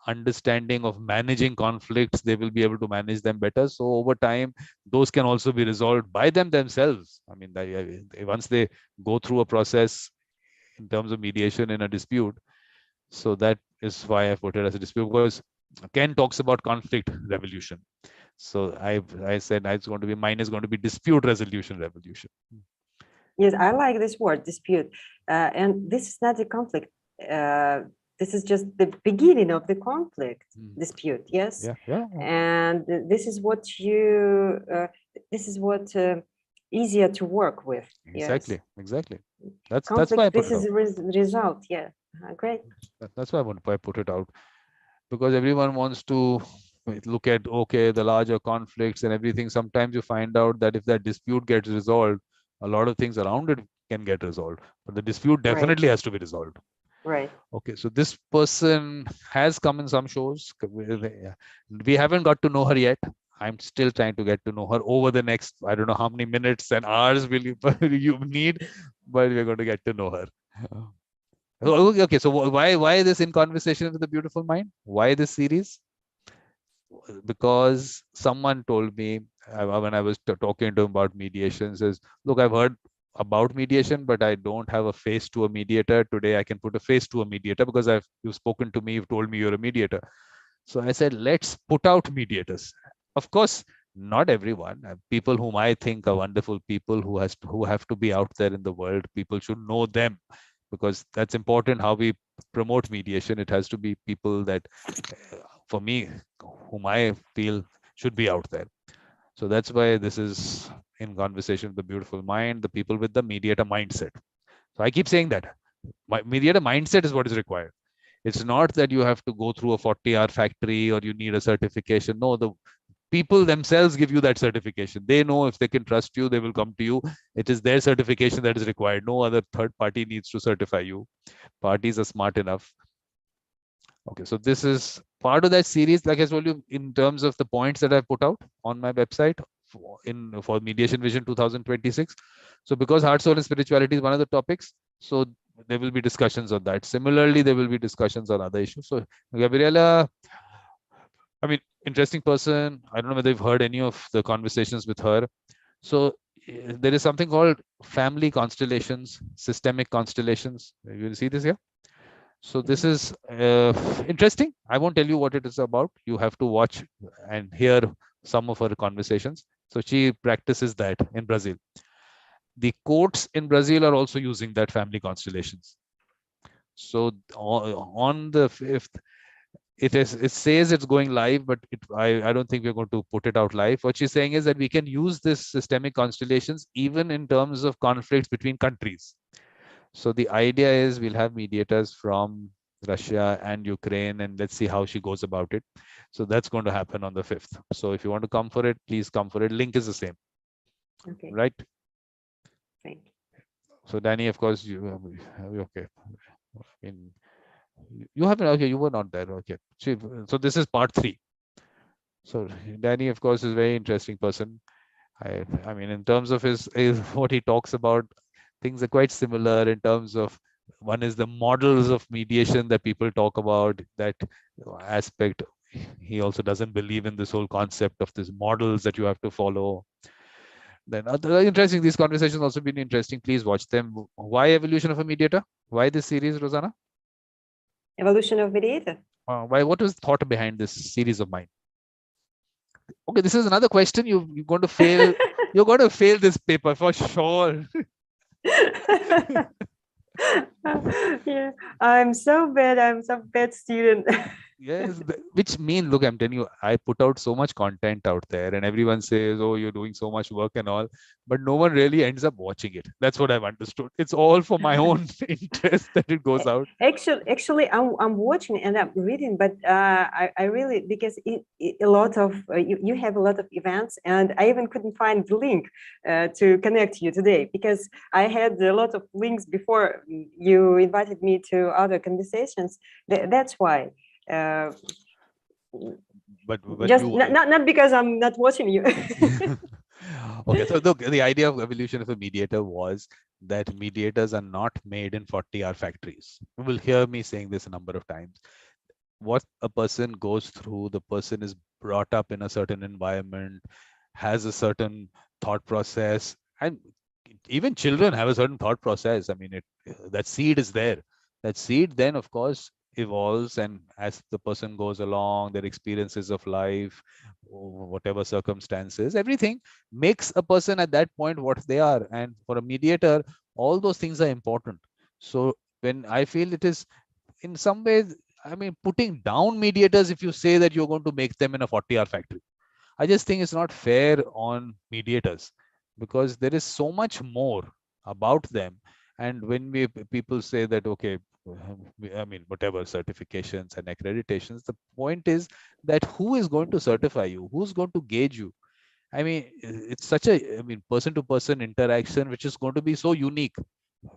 understanding of managing conflicts, they will be able to manage them better. So over time, those can also be resolved by themselves. I mean, once they go through a process in terms of mediation in a dispute. So that is why I put it as a dispute, because Ken talks about conflict revolution. So I said mine is going to be dispute resolution revolution. Yes, I like this word, dispute. And this is not a conflict. This is just the beginning of the conflict, dispute. Yes. Yeah. And this is what easier to work with. Exactly. That's conflict, why I put this is a result. Yeah. Great. That's why I put it out, because everyone wants to look at, okay, the larger conflicts and everything. Sometimes you find out that if that dispute gets resolved, a lot of things around it can get resolved, but the dispute Right. definitely has to be resolved. Right. Okay, so this person has come in some shows. We haven't got to know her yet. I'm still trying to get to know her over the next, I don't know how many minutes and hours will you need, but we're going to get to know her. Okay, so why this In Conversation with the Beautiful Mind? Why this series? Because someone told me when I was talking to him about mediation, says, look, I've heard about mediation, but I don't have a face to a mediator. Today I can put a face to a mediator because you've spoken to me, you've told me you're a mediator. So I said, let's put out mediators. Of course, not everyone. People whom I think are wonderful people who have to be out there in the world. People should know them, because that's important how we promote mediation. It has to be people that, for me, whom I feel should be out there. So that's why this is In Conversation with the Beautiful Mind, the people with the mediator mindset. So I keep saying that mediator mindset is what is required. It's not that you have to go through a 40-hour factory or you need a certification. No, the people themselves give you that certification. They know if they can trust you, they will come to you. It is their certification that is required. No other third party needs to certify you. Parties are smart enough. Okay, so this is part of that series, like I told you, in terms of the points that I put out on my website for Mediation Vision 2026. So because heart, soul, and spirituality is one of the topics, so there will be discussions on that. Similarly, there will be discussions on other issues. So Gabriela, I mean, interesting person. I don't know whether you've heard any of the conversations with her. So there is something called family constellations, systemic constellations. You will see this here. So this is interesting. I won't tell you what it is about. You have to watch and hear some of her conversations. So she practices that in Brazil. The courts in Brazil are also using that family constellations. So on the 5th, it says it's going live, but I don't think we're going to put it out live. What she's saying is that we can use this systemic constellations even in terms of conflicts between countries. So the idea is we'll have mediators from Russia and Ukraine, and let's see how she goes about it. So that's going to happen on the 5th. So if you want to come for it, please come for it. Link is the same. Okay. Right? Thank you. So Danny, of course, you okay. I mean, you haven't, okay, you were not there. Okay. So this is part 3. So Danny, of course, is a very interesting person. I mean, in terms of his what he talks about, things are quite similar in terms of, one is the models of mediation that people talk about, that aspect. He also doesn't believe in this whole concept of these models that you have to follow. Then other interesting, these conversations also been interesting. Please watch them. Why Evolution of a Mediator? Why this series, Ruzanna? Evolution of Mediator. Why? What was the thought behind this series of mine? Okay, this is another question. You're going to fail. You're going to fail this paper for sure. Yeah, I'm so bad student. Yes, which mean, look, I'm telling you, I put out so much content out there, and everyone says, "Oh, you're doing so much work and all," but no one really ends up watching it. That's what I've understood. It's all for my own interest that it goes out. Actually, I'm watching and I'm reading, but I really, because a lot of you have a lot of events, and I even couldn't find the link to connect you today, because I had a lot of links before you invited me to other conversations. That's why. But just you, not because I'm not watching you. okay, so the idea of Evolution of a Mediator was that mediators are not made in 40-hour factories. You will hear me saying this a number of times. What a person goes through, the person is brought up in a certain environment, has a certain thought process, and even children have a certain thought process. I mean, that seed is there. That seed then, of course, evolves, and as the person goes along, their experiences of life, whatever circumstances, everything makes a person at that point what they are. And for a mediator, all those things are important. So when I feel it is in some ways, I mean, putting down mediators if you say that you're going to make them in a 40-hour factory, I just think it's not fair on mediators, because there is so much more about them. And when people say that, okay, I mean, whatever certifications and accreditations, the point is that who is going to certify you? Who's going to gauge you? I mean, it's such a, I mean, person-to-person interaction, which is going to be so unique.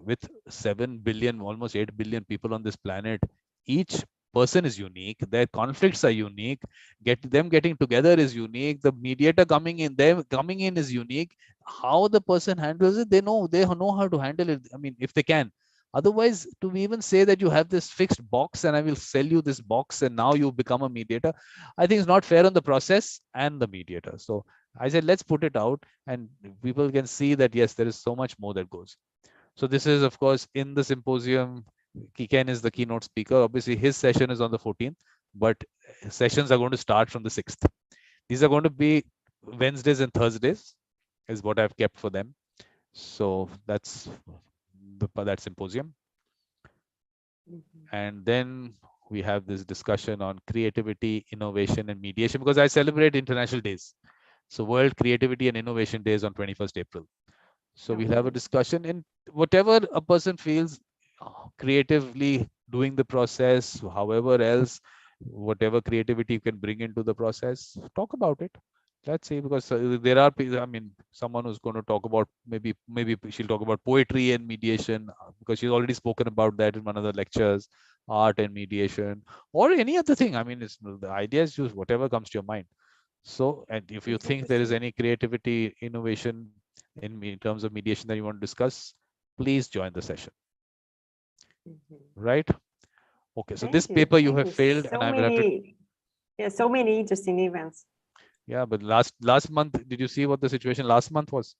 with 7 billion, almost 8 billion people on this planet, each person is unique. Their conflicts are unique. Getting together is unique. The mediator them coming in is unique. How the person handles it, they know how to handle it. I mean, if they can. Otherwise, to even say that you have this fixed box and I will sell you this box and now you become a mediator, I think it's not fair on the process and the mediator. So I said, let's put it out and people can see that, yes, there is so much more that goes. So this is, of course, in the symposium. Ken is the keynote speaker. Obviously, his session is on the 14th, but sessions are going to start from the 6th. These are going to be Wednesdays and Thursdays, is what I've kept for them. So that's that symposium. And then we have this discussion on creativity, innovation, and mediation, because I celebrate international days. So World Creativity and Innovation Days on 21st April. So we'll have a discussion in whatever a person feels creatively doing the process, however else, whatever creativity you can bring into the process, talk about it. Let's see, because there are, I mean, someone who's going to talk about, maybe she'll talk about poetry and mediation, because she's already spoken about that in one of the lectures, art and mediation, or any other thing. I mean, the idea is just whatever comes to your mind. So, and if you think there is any creativity, innovation in terms of mediation that you want to discuss, please join the session. Right? Okay, so this paper you have failed, and I will have to. Yeah, so many interesting events. Yeah, but last month, did you see what the situation last month was?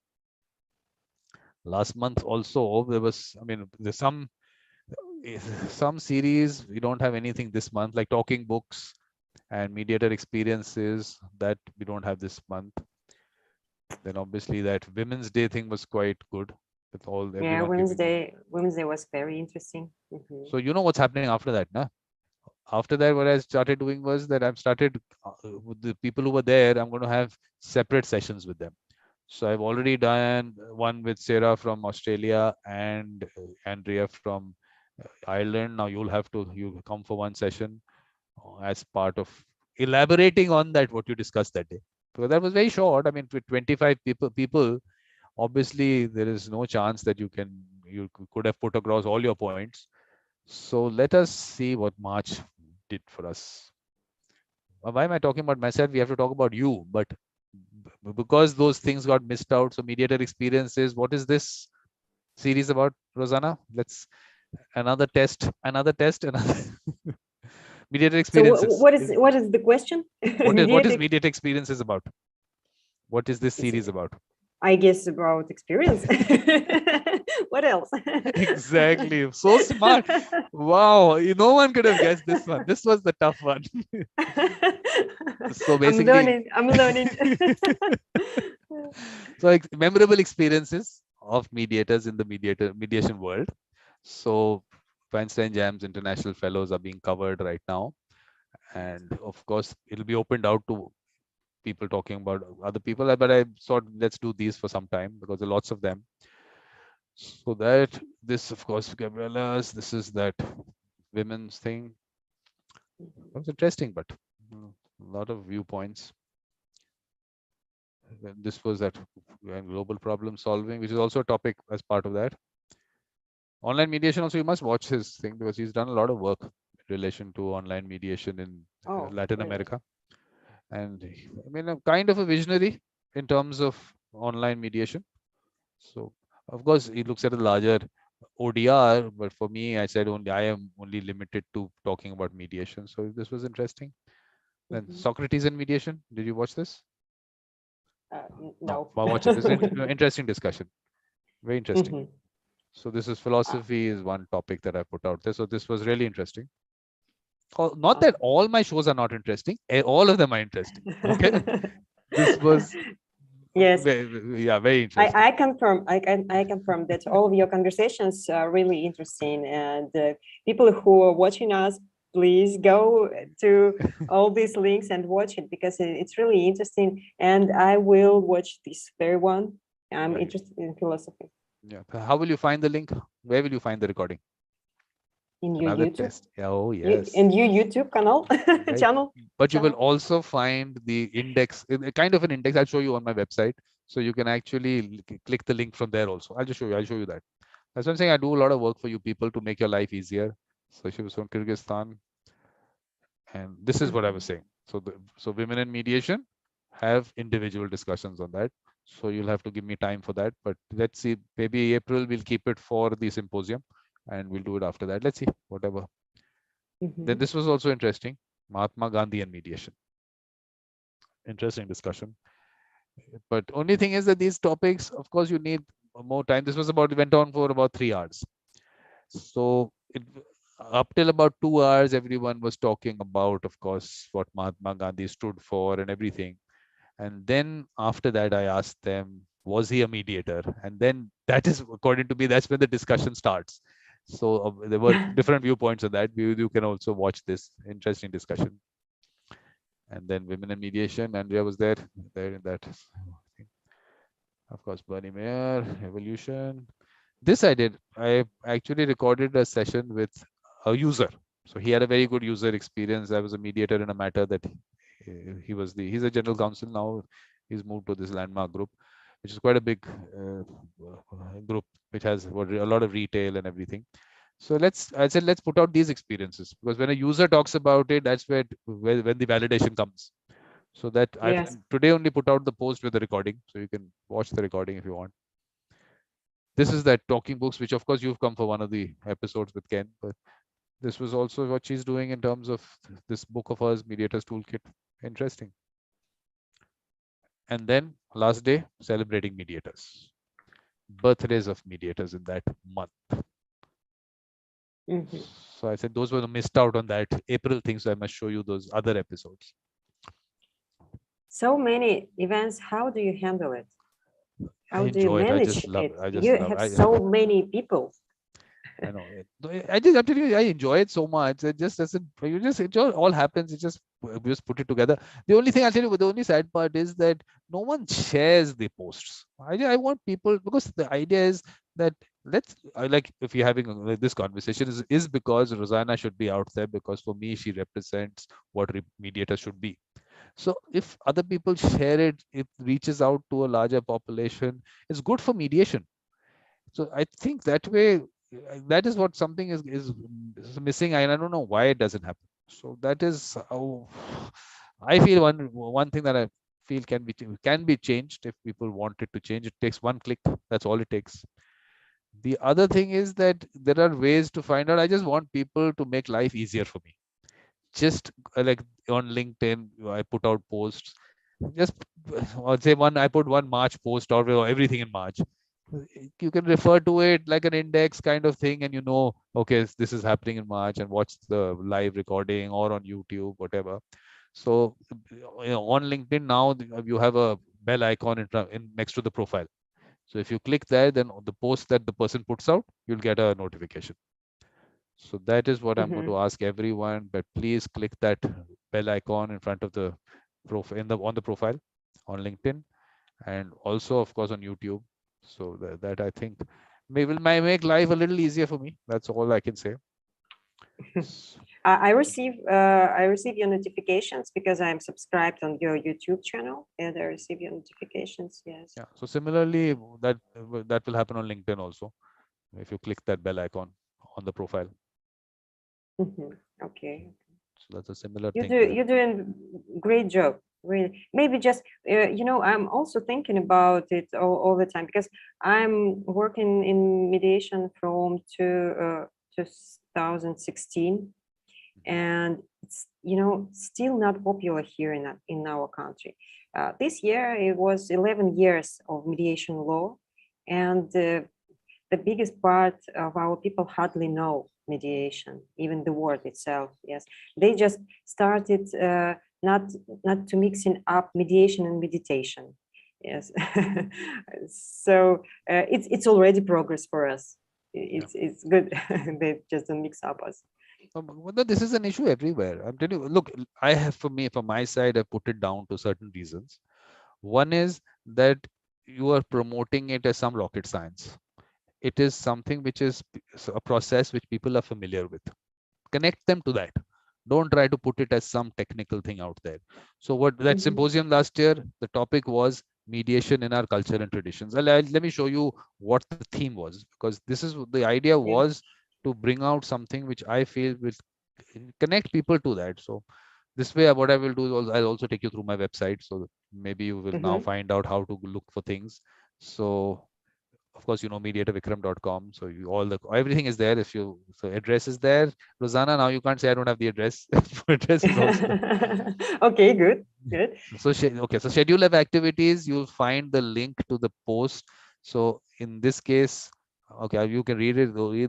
Last month also there was, I mean, there's some series. We don't have anything this month, like talking books and mediator experiences, that we don't have this month. Then obviously that Women's Day thing was quite good with all. Yeah, Women's Day was very interesting. So you know what's happening after that, nah? After that, what I started doing was that I've started with the people who were there, I'm going to have separate sessions with them. So I've already done one with Sarah from Australia and Andrea from Ireland. Now you come for one session as part of elaborating on that, what you discussed that day. Because that was very short. I mean, with 25 people, obviously there is no chance that you could have put across all your points. So let us see what March did for us. Why am I talking about myself? We have to talk about you, but because those things got missed out. So mediator experiences, what is this series about, Ruzanna? Let's another test, another mediator experiences. So what is the question? What is mediator experiences about? What is this series about? I guess about experience. What else? Exactly. So smart. Wow. No one could have guessed this one. This was the tough one. So basically, I'm learning. So like, memorable experiences of mediators in the mediation world. So Feinstein Jams International Fellows are being covered right now. And of course, it'll be opened out to people talking about other people. But I thought, let's do these for some time because there are lots of them. So that this, of course, Gabriella's, this is that women's thing. That was interesting, but a lot of viewpoints. This was that global problem solving, which is also a topic as part of that. Online mediation also, you must watch his thing because he's done a lot of work in relation to online mediation in Latin America. And I mean, I'm kind of a visionary in terms of online mediation. So of course he looks at a larger ODR, but for me, I said I am only limited to talking about mediation. So this was interesting. Then Socrates and mediation. Did you watch this? No. Watch it. It's an interesting discussion. Very interesting. So this is philosophy is one topic that I put out there. So this was really interesting. Not that all my shows are not interesting. All of them are interesting. Okay. This was very interesting. I confirm that all of your conversations are really interesting, and people who are watching us, please go to all these links and watch it because it's really interesting. And I will watch this third one. I'm interested in philosophy. Yeah. How will you find the link? Where will you find the recording? In your YouTube. Test. Oh yes. In your YouTube channel. But you will also find the index, kind of an index. I'll show you on my website, so you can actually click the link from there. Also, I'll just show you. I'll show you that. That's what I'm saying. I do a lot of work for you people to make your life easier. So she was from Kyrgyzstan, and this is what I was saying. So women in mediation have individual discussions on that. So you'll have to give me time for that. But let's see. Maybe April we'll keep it for the symposium, and we'll do it after that. Let's see. Whatever. Then this was also interesting. Mahatma Gandhi and mediation. Interesting discussion. But only thing is that these topics, of course, you need more time. This was went on for about 3 hours. So up till about 2 hours, everyone was talking about, of course, what Mahatma Gandhi stood for and everything. And then after that, I asked them, was he a mediator? And then that is, according to me, that's when the discussion starts. So there were different viewpoints on that. You can also watch this interesting discussion. And then women in mediation, Andrea was there in that. Of course, Bernie Mayer, evolution. This I did. I actually recorded a session with a user. So he had a very good user experience. I was a mediator in a matter that he's a general counsel now. He's moved to this landmark group, which is quite a big group, which has a lot of retail and everything. So I said, let's put out these experiences, because when a user talks about it, that's when the validation comes. So that I've today only put out the post with the recording, so you can watch the recording if you want. This is that talking books, which of course you've come for one of the episodes with Ken, but this was also what she's doing in terms of this book of hers, Mediator's Toolkit. Interesting. And then last day, celebrating mediators. Birthdays of mediators in that month. So I said those were missed out on that April thing, so I must show you those other episodes. So many events. How do you handle it? How do you manage it? You have so many people. I know. I'm telling you, I enjoy it so much. It just doesn't. It just all happens. It just we just put it together. The only thing I'll tell you, the only sad part is that no one shares the posts. I want people, because the idea is that like if you're having this conversation is because Ruzanna should be out there, because for me she represents what mediators should be. So if other people share it, it reaches out to a larger population. It's good for mediation. So I think that way, that is what something is missing, and I don't know why it doesn't happen. So that is how I feel. One thing that I feel can be changed if people want it to change. It takes one click. That's all it takes. The other thing is that there are ways to find out. I just want people to make life easier for me. Just like on LinkedIn, I put out posts. Just I'll say I put one March post or everything in March. You can refer to it like an index kind of thing, and okay, this is happening in March, and watch the live recording or on YouTube, whatever. So on LinkedIn now you have a bell icon in next to the profile. So if you click there, then the post that the person puts out, you'll get a notification. So that is what I'm going to ask everyone, but please click that bell icon in front of the profile on the profile on LinkedIn, and also of course on YouTube. So that I think might make life a little easier for me. That's all I can say. I receive your notifications because I'm subscribed on your YouTube channel, and I receive your notifications. Yes. Yeah. So similarly, that will happen on LinkedIn also, if you click that bell icon on the profile. Okay. So that's a similar thing. You're doing great job. Really, maybe just I'm also thinking about it all the time, because I'm working in mediation from 2016, and it's still not popular here in our country. This year it was 11 years of mediation law, and the biggest part of our people hardly know mediation, even the word itself. Yes, they just started not to mixing up mediation and meditation. Yes. So it's already progress for us. It's good. They just don't mix up us. This is an issue everywhere. I'm telling you, look, from my side, I put it down to certain reasons. One is that you are promoting it as some rocket science. It is something which is a process which people are familiar with. Connect them to that. Don't try to put it as some technical thing out there. So that symposium last year, the topic was mediation in our culture and traditions. Let me show you what the theme was, because this is the idea Yeah. was to bring out something which I feel will connect people to that. So this way, what I will do is I'll also take you through my website, so maybe you will now Mm-hmm. find out how to look for things. So of course, mediatorvikram.com. So all the everything is there. If you so address is there. Rosanna, now you can't say I don't have the address. Address is also there. Okay, good, good. So okay, so schedule of activities, you'll find the link to the post. So in this case, okay, you can read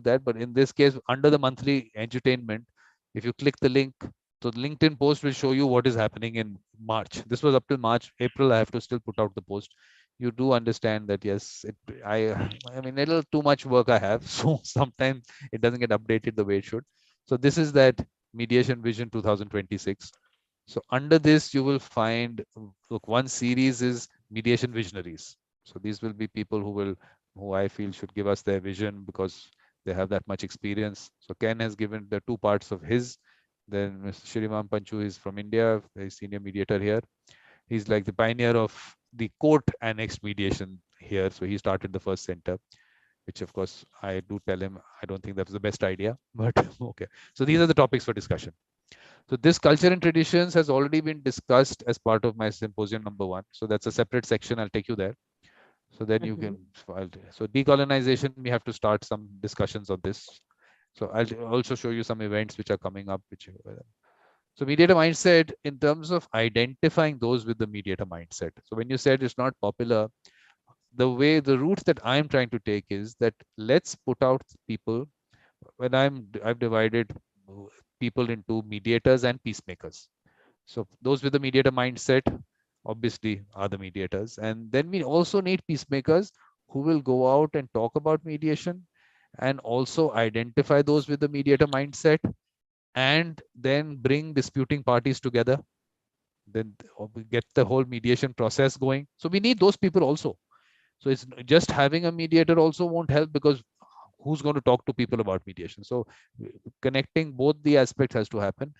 that. But in this case, under the monthly entertainment, if you click the link, so the LinkedIn post will show you what is happening in March. This was up till March. April, I have to still put out the post. You do understand that, yes, I mean, a little too much work I have. So sometimes it doesn't get updated the way it should. So this is that Mediation Vision 2026. So under this, you will find, look, one series is mediation visionaries. So these will be people who I feel should give us their vision because they have that much experience. So Ken has given the two parts of his. Then Mr. Shriram Panchu is from India, a senior mediator here. He's like the pioneer of the court annexed mediation here. So he started the first center, which of course I do tell him I don't think that was the best idea, but okay. So these are the topics for discussion. So this culture and traditions has already been discussed as part of my symposium number 1. So that's a separate section. I'll take you there. So then you Mm-hmm. can, so decolonization, we have to start some discussions on this. So I'll also show you some events which are coming up. So mediator mindset in terms of identifying those with the mediator mindset. So when you said it's not popular, the route that I'm trying to take is that let's put out people when I've divided people into mediators and peacemakers. So those with the mediator mindset obviously are the mediators. And then we also need peacemakers who will go out and talk about mediation and also identify those with the mediator mindset and then bring disputing parties together. Then get the whole mediation process going. So we need those people also. So it's just having a mediator also won't help because who's going to talk to people about mediation? So connecting both the aspects has to happen.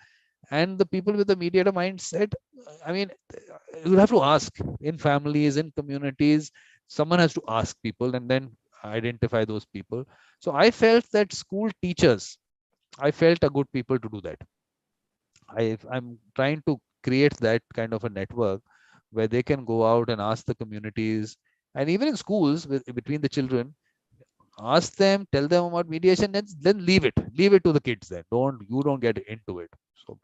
And the people with the mediator mindset, I mean, you have to ask in families, in communities, someone has to ask people and then identify those people. So I felt that school teachers, I felt a good people to do that. I'm trying to create that kind of a network where they can go out and ask the communities and even in schools between the children, ask them, tell them about mediation, and then leave it to the kids. Then don't get into it. So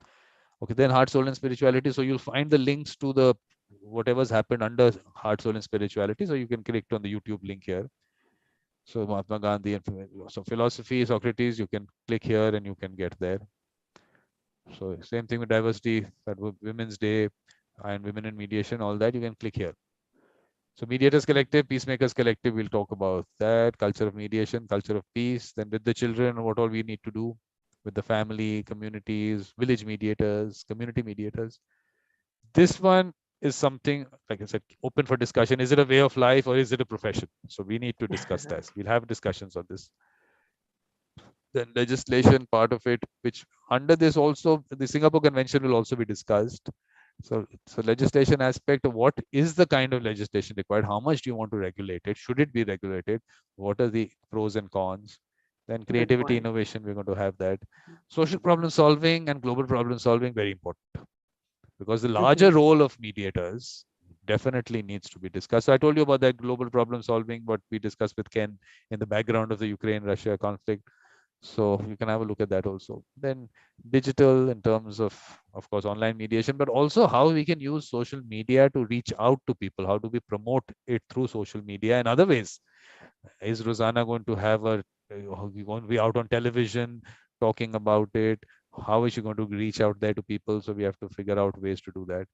okay, then heart, soul, and spirituality. So you'll find the links to the whatever's happened under heart, soul, and spirituality. So you can click on the YouTube link here. So Mahatma Gandhi and so philosophy, Socrates, you can click here and you can get there. So same thing with diversity, that Women's Day and women in mediation, all that you can click here. So Mediators Collective, Peacemakers Collective, we'll talk about that, culture of mediation, culture of peace. Then with the children, what all we need to do with the family, communities, village mediators, community mediators. This one is something, like I said, open for discussion. Is it a way of life or is it a profession? So we need to discuss this. We'll have discussions on this. Then legislation part of it, which under this also, the Singapore Convention will also be discussed. So legislation aspect of what is the kind of legislation required? How much do you want to regulate it? Should it be regulated? What are the pros and cons? Then Good creativity, point. innovation, we're going to have that. Social problem solving and global problem solving, very important because the larger Mm-hmm. role of mediators definitely needs to be discussed. So I told you about that global problem solving, what we discussed with Ken in the background of the Ukraine-Russia conflict. So you can have a look at that also. Then digital in terms of course, online mediation, but also how we can use social media to reach out to people. How do we promote it through social media and other ways? Is Rosanna going to have we going to be out on television talking about it? How is she going to reach out there to people? So we have to figure out ways to do that.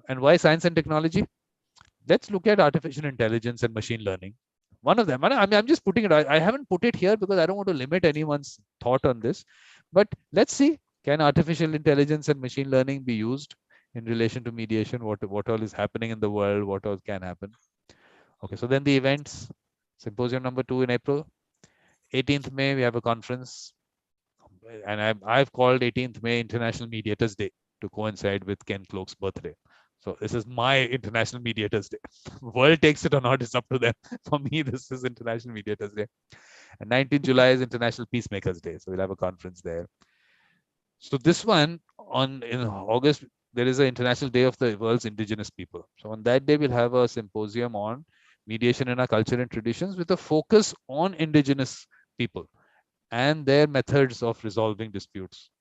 And why science and technology? Let's look at artificial intelligence and machine learning. One of them, I mean, I'm just putting it, I haven't put it here because I don't want to limit anyone's thought on this. But let's see, can artificial intelligence and machine learning be used in relation to mediation? What all is happening in the world? What all can happen? Okay, so then the events, symposium number 2 in April. 18th May, we have a conference. And I've called 18th May International Mediators Day to coincide with Ken Cloke's birthday. So this is my International Mediators Day. World takes it or not, it's up to them. For me, this is International Mediators Day. And 19th July is International Peacemakers Day. So we'll have a conference there. So this one in August, there is an International Day of the World's Indigenous People. So on that day, we'll have a symposium on mediation in our culture and traditions with a focus on indigenous people and their methods of resolving disputes.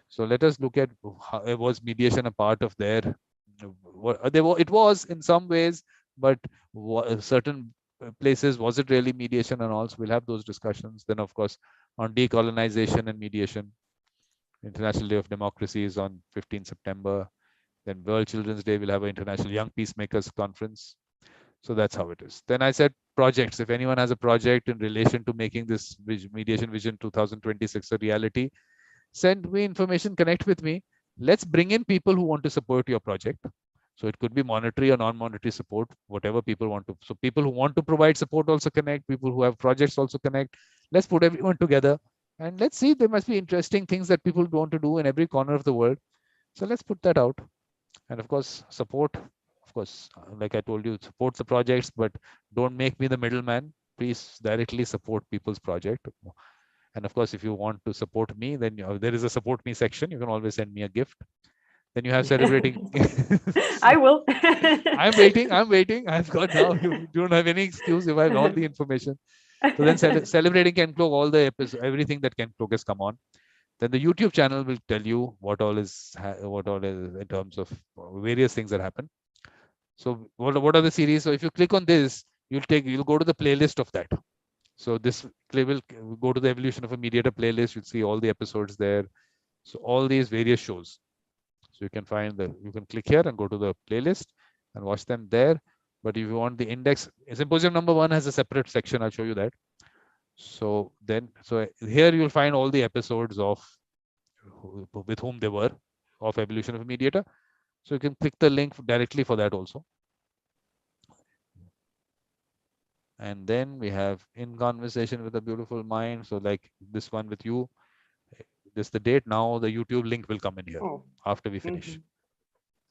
So let us look at how was mediation a part of their. It was in some ways, but certain places was it really mediation and also we'll have those discussions. Then of course on decolonization and mediation. International Day of Democracy is on 15 September. Then World Children's Day, we'll have an International Young Peacemakers Conference. So that's how it is. Then I said projects. If anyone has a project in relation to making this Mediation Vision 2026 a reality, send me information, connect with me. Let's bring in people who want to support your project. So it could be monetary or non-monetary support, whatever people want to. So people who want to provide support also connect. People who have projects also connect. Let's put everyone together. And let's see, there must be interesting things that people want to do in every corner of the world. So let's put that out. And of course, support. Of course, like I told you, support the projects, but don't make me the middleman. Please directly support people's project. And of course, if you want to support me, then there is a support me section. You can always send me a gift. Then you have celebrating. I will. I'm waiting. I've got now. You don't have any excuse if I have all the information. So then celebrating Ken Cloak, all the episodes, everything that Ken Cloak has come on. Then the YouTube channel will tell you what all is in terms of various things that happen. So what are the series? So if you click on this, you'll go to the playlist of that. So this will go to the Evolution of a Mediator playlist. You'll see all the episodes there. So all these various shows. So you can click here and go to the playlist and watch them there. But if you want the index, symposium number 1 has a separate section. I'll show you that. So here you'll find all the episodes of with whom they were of Evolution of a Mediator. So you can click the link directly for that also. And then we have In Conversation with a Beautiful Mind. So like this one with you, this is the date. Now the YouTube link will come in here after we finish.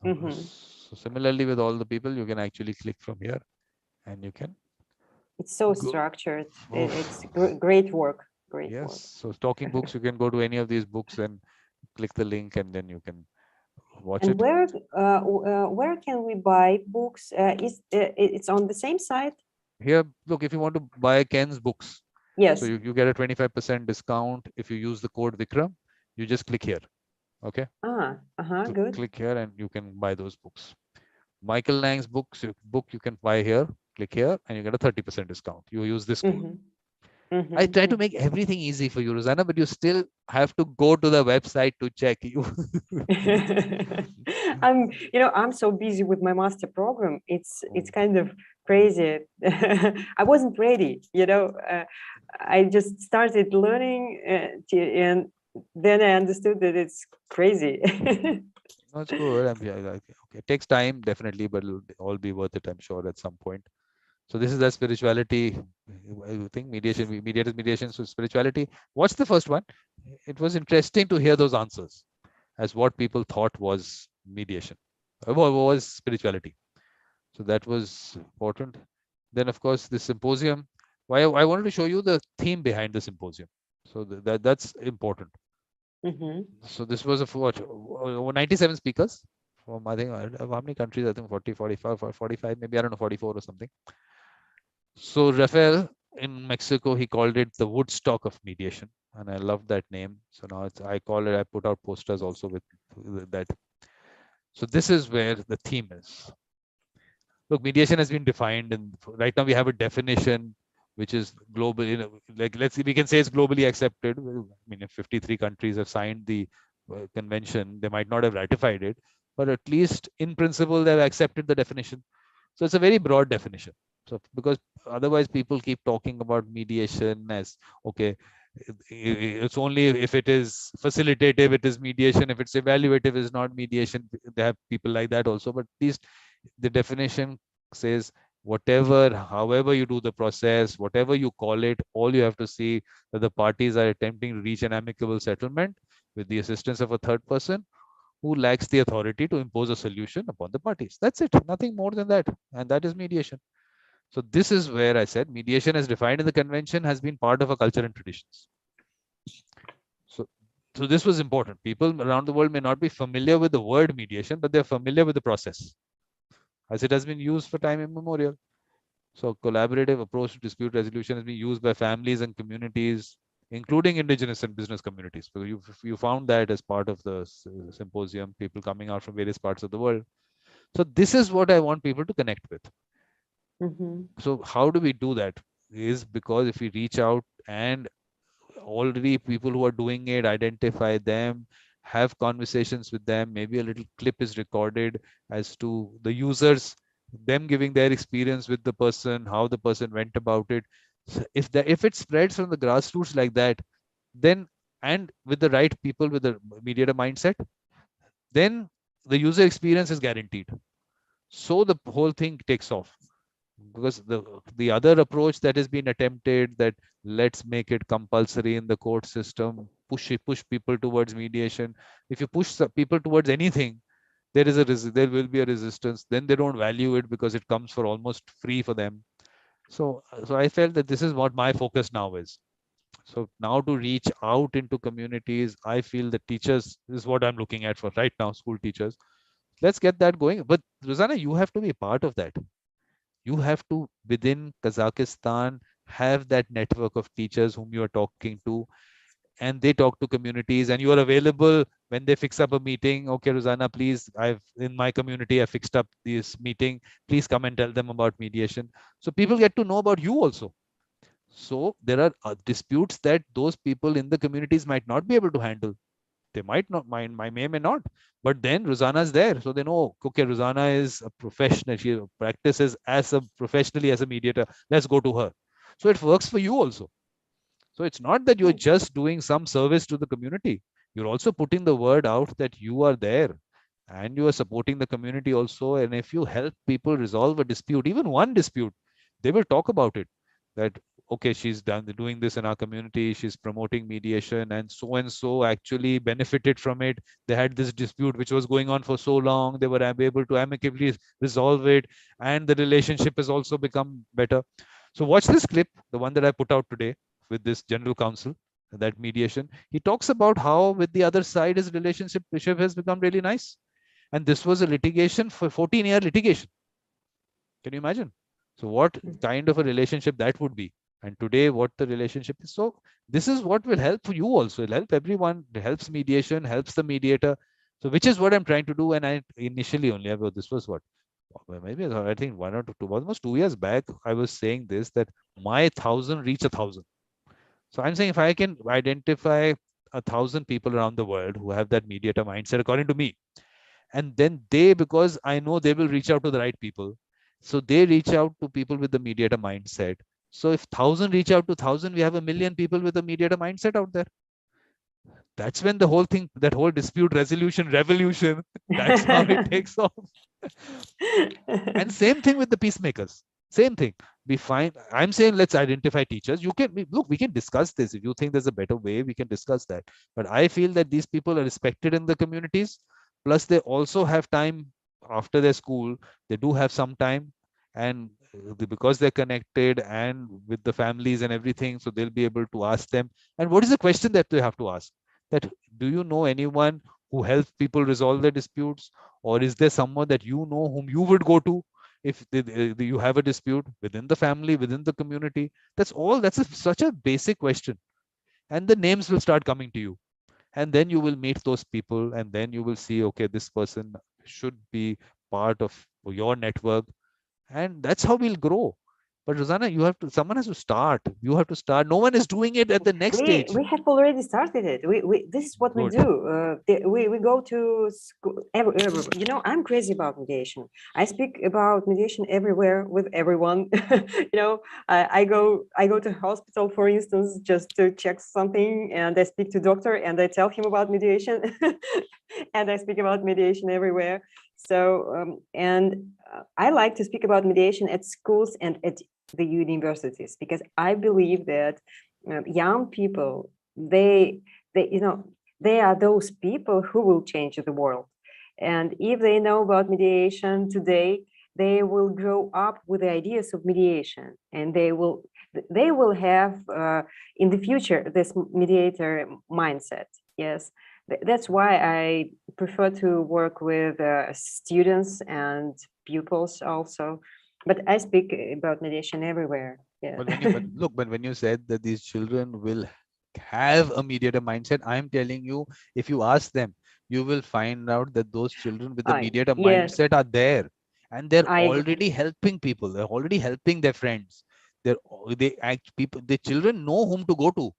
So similarly with all the people, you can actually click from here and you can. It's so structured. It's great work. Great work. So talking books, you can go to any of these books and click the link and then you can watch and it. Where can we buy books? It's on the same site? Here, look, if you want to buy Ken's books, yes. So you get a 25% discount if you use the code Vikram. You just click here. Okay. So good. Click here and you can buy those books. Michael Lang's book you can buy here. Click here and you get a 30% discount. You use this code. I try to make everything easy for you, Ruzanna, but you still have to go to the website to check you. I'm so busy with my master program. It's kind of crazy. I wasn't ready, I just started learning and then I understood that it's crazy. That's good. Okay. It takes time, definitely, but it'll all be worth it, I'm sure, at some point. So this is the spirituality, I think, mediation. So spirituality. What's the first one? It was interesting to hear those answers as what people thought was mediation, what was spirituality. So that was important. Then, of course, the symposium. Why I wanted to show you the theme behind the symposium. So that's important. So this was over 97 speakers from, I think, how many countries? I think 40, 45, 45, maybe, I don't know, 44 or something. So Rafael in Mexico, he called it the Woodstock of Mediation. And I love that name. So now I put out posters also with that. So this is where the theme is. Look, mediation has been defined, and right now we have a definition which is global. Like we can say it's globally accepted. I mean, if 53 countries have signed the convention, they might not have ratified it, but at least in principle they've accepted the definition. So it's a very broad definition. So because otherwise people keep talking about mediation as okay, it's only if it is facilitative, it is mediation. If it's evaluative, it's not mediation. They have people like that also, but at least the definition says however you do the process, whatever you call it, all you have to see that the parties are attempting to reach an amicable settlement with the assistance of a third person, who lacks the authority to impose a solution upon the parties. That's it, nothing more than that. And that is mediation. So this is where I said mediation as defined in the convention has been part of our culture and traditions. So this was important. People around the world may not be familiar with the word mediation, but they're familiar with the process as it has been used for time immemorial. So collaborative approach to dispute resolution has been used by families and communities, including indigenous and business communities. So you found that as part of the symposium, people coming out from various parts of the world. So this is what I want people to connect with. So how do we do that? Is because if we reach out and already people who are doing it, identify them, have conversations with them, maybe a little clip is recorded as to the users, them giving their experience with the person, how the person went about it. So if it spreads from the grassroots like that, then, and with the right people with the mediator mindset, then the user experience is guaranteed. So the whole thing takes off. Because the other approach that has been attempted, that let's make it compulsory in the court system, push people towards mediation. If you push people towards anything, there will be a resistance. Then they don't value it because it comes for almost free for them. So I felt that this is what my focus now is. So now to reach out into communities, I feel the teachers is what I'm looking at for right now, school teachers. Let's get that going. But Ruzanna, you have to be part of that. You have to, within Kazakhstan, have that network of teachers whom you are talking to, and they talk to communities, and you are available when they fix up a meeting. Okay, Ruzanna, please, I've in my community, I fixed up this meeting. Please come and tell them about mediation. So people get to know about you also. So there are disputes that those people in the communities might not be able to handle. They might not mind, my may not, but then Ruzanna's there, so they know, okay, Ruzanna is a professional, she practices as a professionally as a mediator, let's go to her. So it works for you also. So it's not that you're just doing some service to the community, you're also putting the word out that you are there and you are supporting the community also. And if you help people resolve a dispute, even one dispute, they will talk about it, that okay, she's doing this in our community, she's promoting mediation, and so actually benefited from it. They had this dispute which was going on for so long, they were able to amicably resolve it, and the relationship has also become better. So watch this clip, the one that I put out today with this general counsel, that mediation. He talks about how with the other side his relationship has become really nice. And this was a litigation for 14-year litigation. Can you imagine? So what kind of a relationship that would be? And today, what the relationship is. So this is what will help you also. It'll help everyone. It helps mediation, helps the mediator. So which is what I'm trying to do. And I initially only, this was what, maybe I think 1 or 2, almost 2 years back, I was saying this, that my 1,000 reach 1,000. So I'm saying if I can identify 1,000 people around the world who have that mediator mindset, according to me, and then they, because I know they will reach out to the right people, so they reach out to people with the mediator mindset. So if 1,000 reach out to 1,000, we have 1,000,000 people with a mediator mindset out there. That's when the whole thing, that whole dispute resolution revolution, that's how it takes off. And same thing with the peacemakers. Same thing. We find, I'm saying, let's identify teachers. You can look, we can discuss this. If you think there's a better way, we can discuss that. But I feel that these people are respected in the communities. Plus, they also have time after their school. They do have some time, and because they're connected and with the families and everything, so they'll be able to ask them. And what is the question that they have to ask? That, do you know anyone who helps people resolve their disputes, or is there someone that you know whom you would go to if you have a dispute within the family, within the community? That's all. That's such a basic question, and the names will start coming to you, and then you will meet those people, and then you will see, okay, this person should be part of your network, and that's how we'll grow. But Ruzanna, someone has to start. You have to start. No one is doing it at the next stage. We have already started it. This is what Good. we do. We go to school. You know, I'm crazy about mediation. I speak about mediation everywhere with everyone. You know, I go to hospital, for instance, just to check something, and I speak to doctor and I tell him about mediation, and I speak about mediation everywhere. So I like to speak about mediation at schools and at the universities, because I believe that young people, they you know, they are those people who will change the world. And if they know about mediation today, they will grow up with the ideas of mediation, and they will have in the future this mediator mindset. Yes, that's why I prefer to work with students and pupils also. But I speak about mediation everywhere. Yeah. But when you said that these children will have a mediator mindset, I'm telling you, if you ask them, you will find out that those children with the mediator Yes, mindset are there, and they're I agree. already helping people. They're already helping their friends. They act people. The children know whom to go to.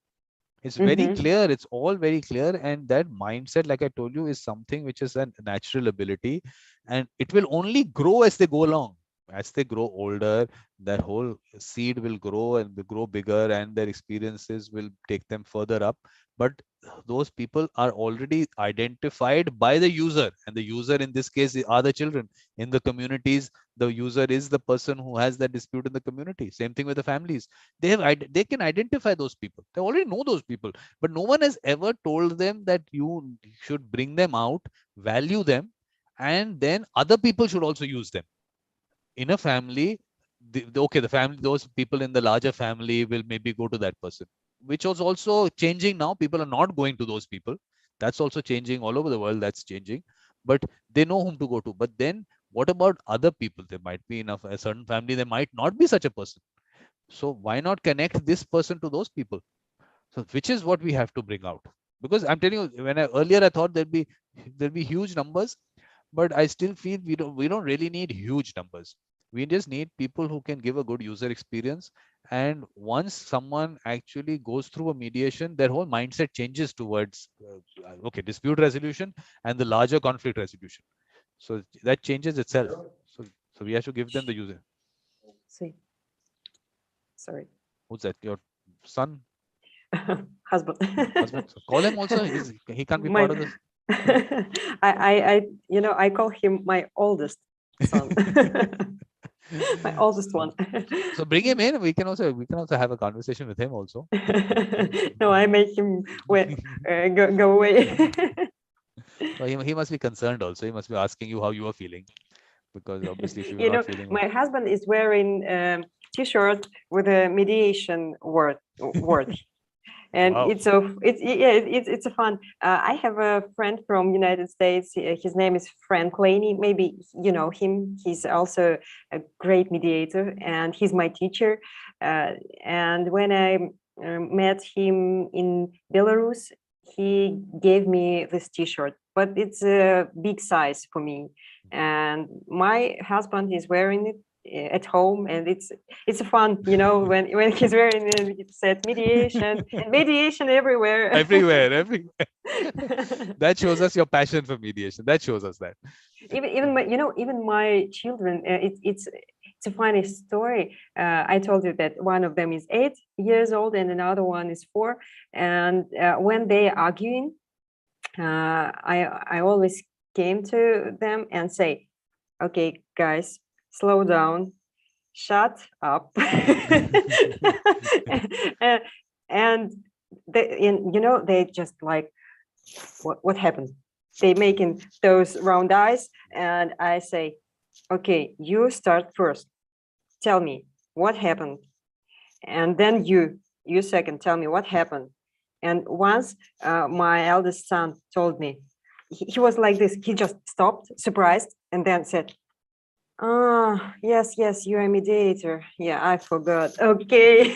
It's very Mm-hmm. clear. It's all very clear. And that mindset, like I told you, is something which is a natural ability, and it will only grow as they go along. As they grow older, that whole seed will grow and will grow bigger, and their experiences will take them further up. But those people are already identified by the user, and the user in this case are the children. In the communities, the user is the person who has that dispute in the community. Same thing with the families. They can identify those people. They already know those people, but no one has ever told them that you should bring them out, value them, and then other people should also use them. In a family, the family, those people in the larger family will maybe go to that person, which was also changing. Now people are not going to those people. That's also changing all over the world. That's changing, but they know whom to go to. But then what about other people? There might be enough a certain family, there might not be such a person. So why not connect this person to those people? So which is what we have to bring out. Because I'm telling you, earlier I thought there'd be huge numbers, but I still feel we don't really need huge numbers. We just need people who can give a good user experience. And once someone actually goes through a mediation, their whole mindset changes towards okay, dispute resolution and the larger conflict resolution. So that changes itself. So we have to give them the user. See, sorry, Who's that? Your son? husband. Husband? So call him also. He can't be My, part of this. I call him my oldest son, my oldest one. So bring him in. We can also have a conversation with him also. No, I make him go away. So he must be concerned also. He must be asking you how you are feeling, because obviously if you are not feeling well. My husband is wearing t-shirt with a mediation word. And Wow. it's a fun. I have a friend from United States. His name is Frank Laney. Maybe you know him. He's also a great mediator, and he's my teacher. And when I met him in Belarus, he gave me this T-shirt, but it's a big size for me. And my husband is wearing it at home, and it's fun, when he's wearing it. It said mediation and mediation everywhere. Everywhere. That shows us your passion for mediation. That shows us that. Even my children, it's a funny story. I told you that one of them is 8 years old and another one is 4, and when they are arguing, I always came to them and say, okay guys, slow down, shut up. And they just like, what happened? They making those round eyes, and I say, okay, you start first, tell me what happened, and then you second, tell me what happened. And once my eldest son told me, he was like this, he just stopped, surprised, and then said, yes, you're a mediator. Yeah, I forgot. Okay.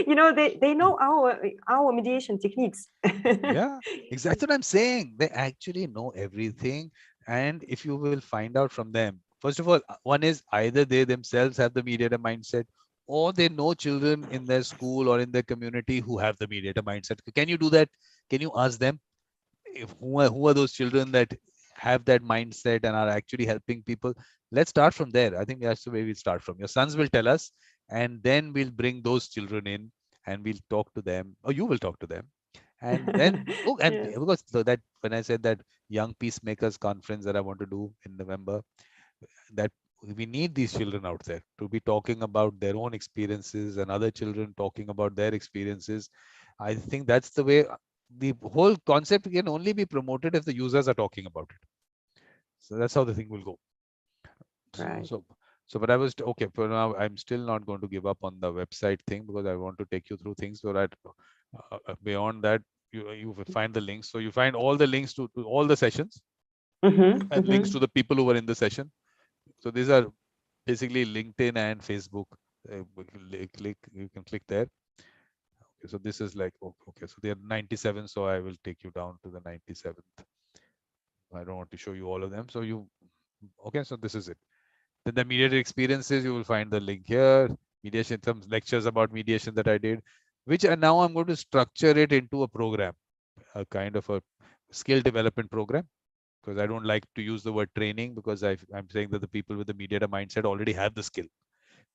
They know our mediation techniques. Yeah, exactly what I'm saying. They actually know everything. And if you will find out from them, first of all, one is either they themselves have the mediator mindset, or they know children in their school or in their community who have the mediator mindset. Can you do that? Can you ask them who are those children that have that mindset and are actually helping people? Let's start from there. I think that's the way we start from. Your sons will tell us, and then we'll bring those children in and we'll talk to them, or you will talk to them. And then, Yes. because that when I said that young peacemakers conference that I want to do in November, that we need these children out there to be talking about their own experiences and other children talking about their experiences. I think that's the way. the whole concept can only be promoted if the users are talking about it. So that's how the thing will go. Right. So, but I was okay. For now, I'm still not going to give up on the website thing because I want to take you through things so that beyond that, you will find the links. So you find all the links to all the sessions and links to the people who were in the session. So these are basically LinkedIn and Facebook. You can click there. Okay, so this is like okay. So they are 97. So I will take you down to the 97th. I don't want to show you all of them. So okay. So this is it. Then the mediator experiences, you will find the link here. Mediation, some lectures about mediation that I did, which now I'm going to structure it into a program, a kind of a skill development program, because I don't like to use the word training because I'm saying that the people with the mediator mindset already have the skill.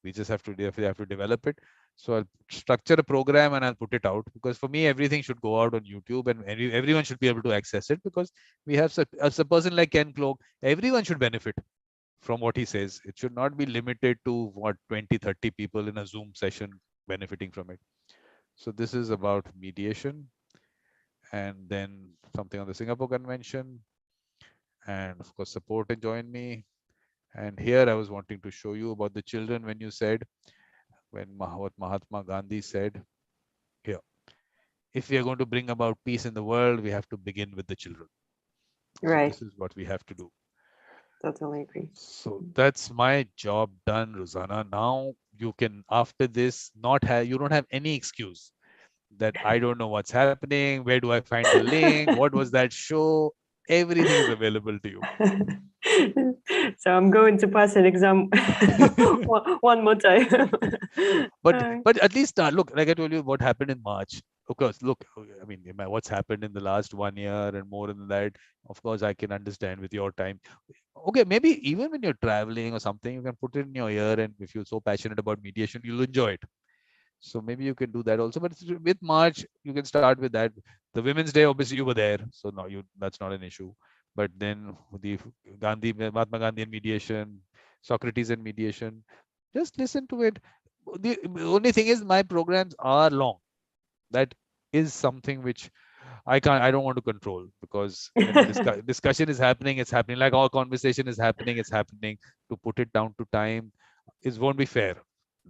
We just have to develop it. So I'll structure a program and I'll put it out because for me, everything should go out on YouTube and everyone should be able to access it because we have as a person like Ken Cloak, everyone should benefit from what he says. It should not be limited to what 20, 30 people in a Zoom session benefiting from it. So this is about mediation and then something on the Singapore Convention and of course support and join me. And here I was wanting to show you about the children when you said, when what Mahatma Gandhi said here, if we are going to bring about peace in the world, we have to begin with the children. Right. So this is what we have to do. Totally agree. So that's my job done, Ruzanna. Now you can, after this, you don't have any excuse that I don't know what's happening. Where do I find the link? What was that show? Everything is available to you. So I'm going to pass an exam one more time. but at least look, like I told you, what happened in March. Of course, look, I mean, what's happened in the last 1 year and more than that. Of course, I can understand with your time. Okay, maybe even when you're traveling or something, you can put it in your ear, and if you're so passionate about mediation, you'll enjoy it. So maybe you can do that also. But with March, you can start with that. The Women's Day, obviously, you were there, so now that's not an issue. But then the Mahatma Gandhi and mediation, Socrates and mediation, just listen to it. The only thing is, my programs are long. That is something which I don't want to control because when the discussion is happening, it's happening. Like our conversation is happening, it's happening. To put it down to time, it won't be fair,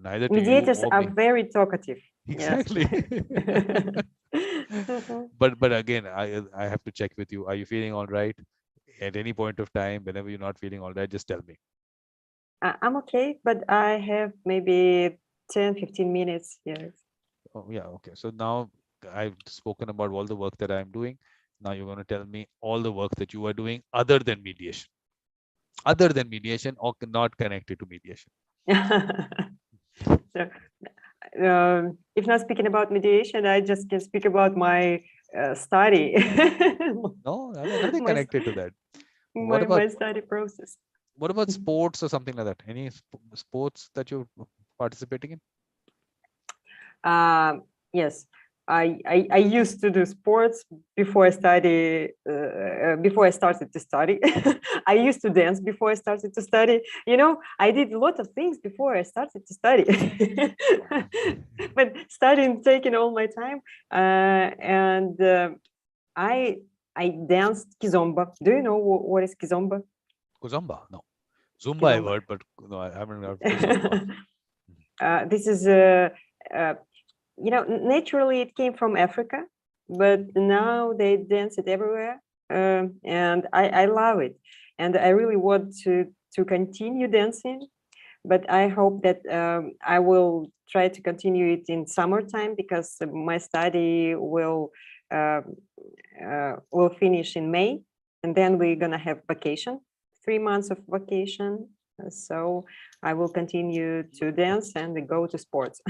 neither to you Mediators or are me. very talkative. Yes. Exactly. But again, I have to check with you. Are you feeling all right? At any point of time, whenever you're not feeling all right, just tell me. I'm okay, but I have maybe 10, 15 minutes. Yes. Oh, yeah. Okay. So now I've spoken about all the work that I'm doing. Now you're going to tell me all the work that you are doing other than mediation or not connected to mediation. So, if not speaking about mediation, I just can speak about my study. No, nothing my, connected to that. my, my study process. What about sports or something like that? Any sports that you're participating in? Yes, I used to do sports before I started to study. I used to dance before I started to study. You know, I did a lot of things before I started to study. But studying taking all my time, and I danced kizomba. Do you know what is kizomba? Kizomba? No. Zumba I've Kizomba. heard, but no, I haven't heard Kizomba. This is naturally it came from Africa, but now they dance it everywhere, and I love it, and I really want to continue dancing. But I hope that I will try to continue it in summertime because my study will finish in May, and then we're gonna have vacation, 3 months of vacation. So I will continue to dance and go to sports.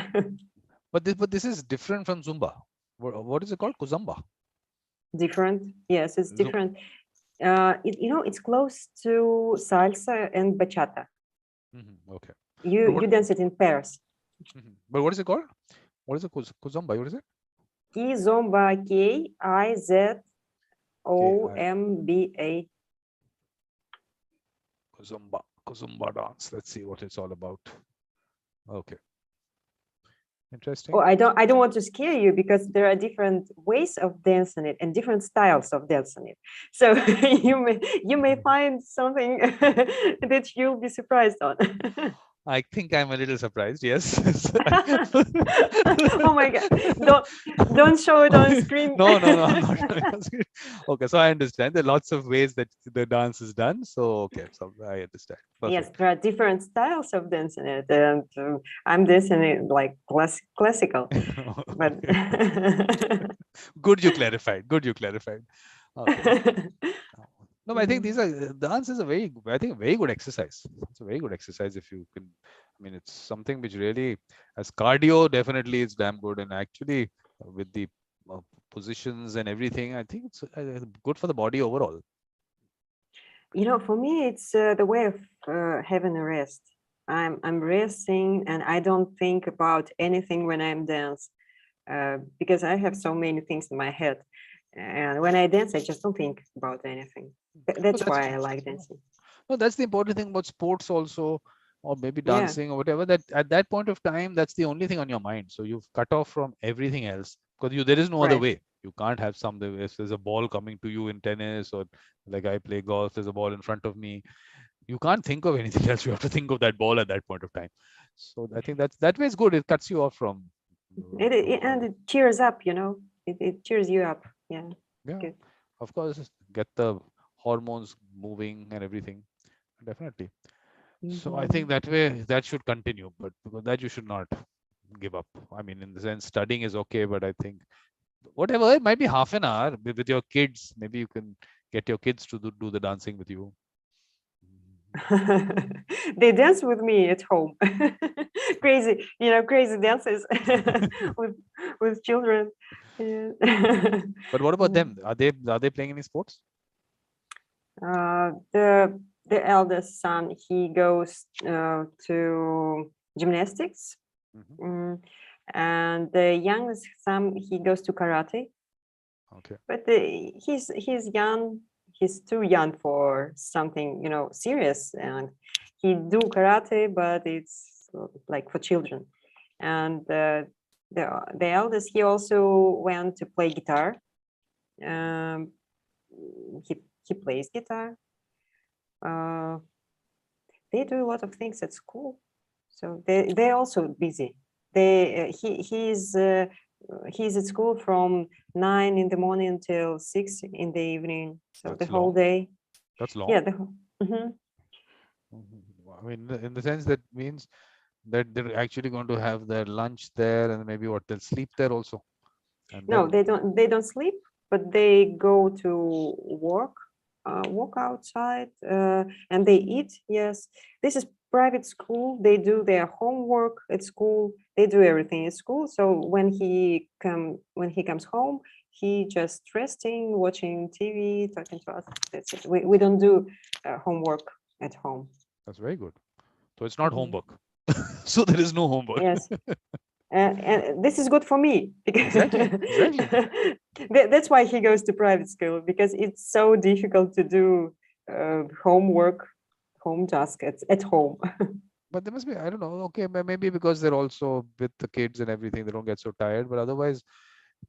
But this is different from Zumba. What is it called? Kuzamba. Different? Yes, it's different. It's close to salsa and bachata. Okay. You dance it in pairs. But what is it called? What is it? Kuzamba? What is it? Kizomba, Kizomba. Kuzumba dance. Let's see what it's all about. Okay. Interesting. Oh, I don't want to scare you, because there are different ways of dancing it and different styles of dancing it. So you may find something that you'll be surprised on. I think I'm a little surprised. Yes. Oh my God! Don't show it on screen. No, I'm not. Okay, so I understand. There are lots of ways that the dance is done. So okay, so I understand. Yes, Perfect. there are different styles of dancing it, and I'm dancing it like classical, but Good, you clarified. Good, you clarified. Okay. No, but I think these are dance is a I think a very good exercise. It's a very good exercise if you can. I mean, it's something which really, as cardio, definitely is damn good. And actually, with the positions and everything, I think it's good for the body overall. For me, it's the way of having a rest. I'm resting, and I don't think about anything when I'm dance, because I have so many things in my head. And when I dance, I just don't think about anything. That's why I like dancing. No, that's the important thing about sports also, or maybe Yeah, dancing or whatever, that at that point of time, that's the only thing on your mind. So you've cut off from everything else, because there is no other right. way. You can't have something, if there's a ball coming to you in tennis, or like I play golf, there's a ball in front of me. You can't think of anything else. You have to think of that ball at that point of time. So I think that way is good. It cuts you off from. And it cheers up, it cheers you up. Yeah, Yeah, good. of course, get the hormones moving and everything. Definitely. So I think that way that should continue, but because that you should not give up. I mean, in the sense, studying is okay, but I think whatever, it might be half an hour with your kids. Maybe you can get your kids to do the dancing with you. They dance with me at home. Crazy, crazy dances with children. Yeah. But what about them? Are they playing any sports? The eldest son, he goes to gymnastics. And the youngest son, he goes to karate. Okay. But he's young. He's too young for something serious, and he do karate, but it's like for children. And the eldest, he also went to play guitar. He plays guitar. They do a lot of things at school, so they're also busy. He's at school from 9 in the morning until 6 in the evening, so That's the whole long. day. That's long. Yeah, I mean, in the sense that means that they're actually going to have their lunch there, and maybe what, they'll sleep there also. And no, then they don't sleep, but they go to walk outside, and they eat. Yes, this is private school. They do their homework at school. They do everything at school. So when he comes home, he just resting, watching TV, talking to us. That's it. We don't do homework at home. that's very good. So it's not homework. So there is no homework. Yes. And this is good for me, because Exactly. that's why he goes to private school, because it's so difficult to do home task at home. But there must be, I don't know, okay, maybe because they're also with the kids and everything, they don't get so tired. But otherwise,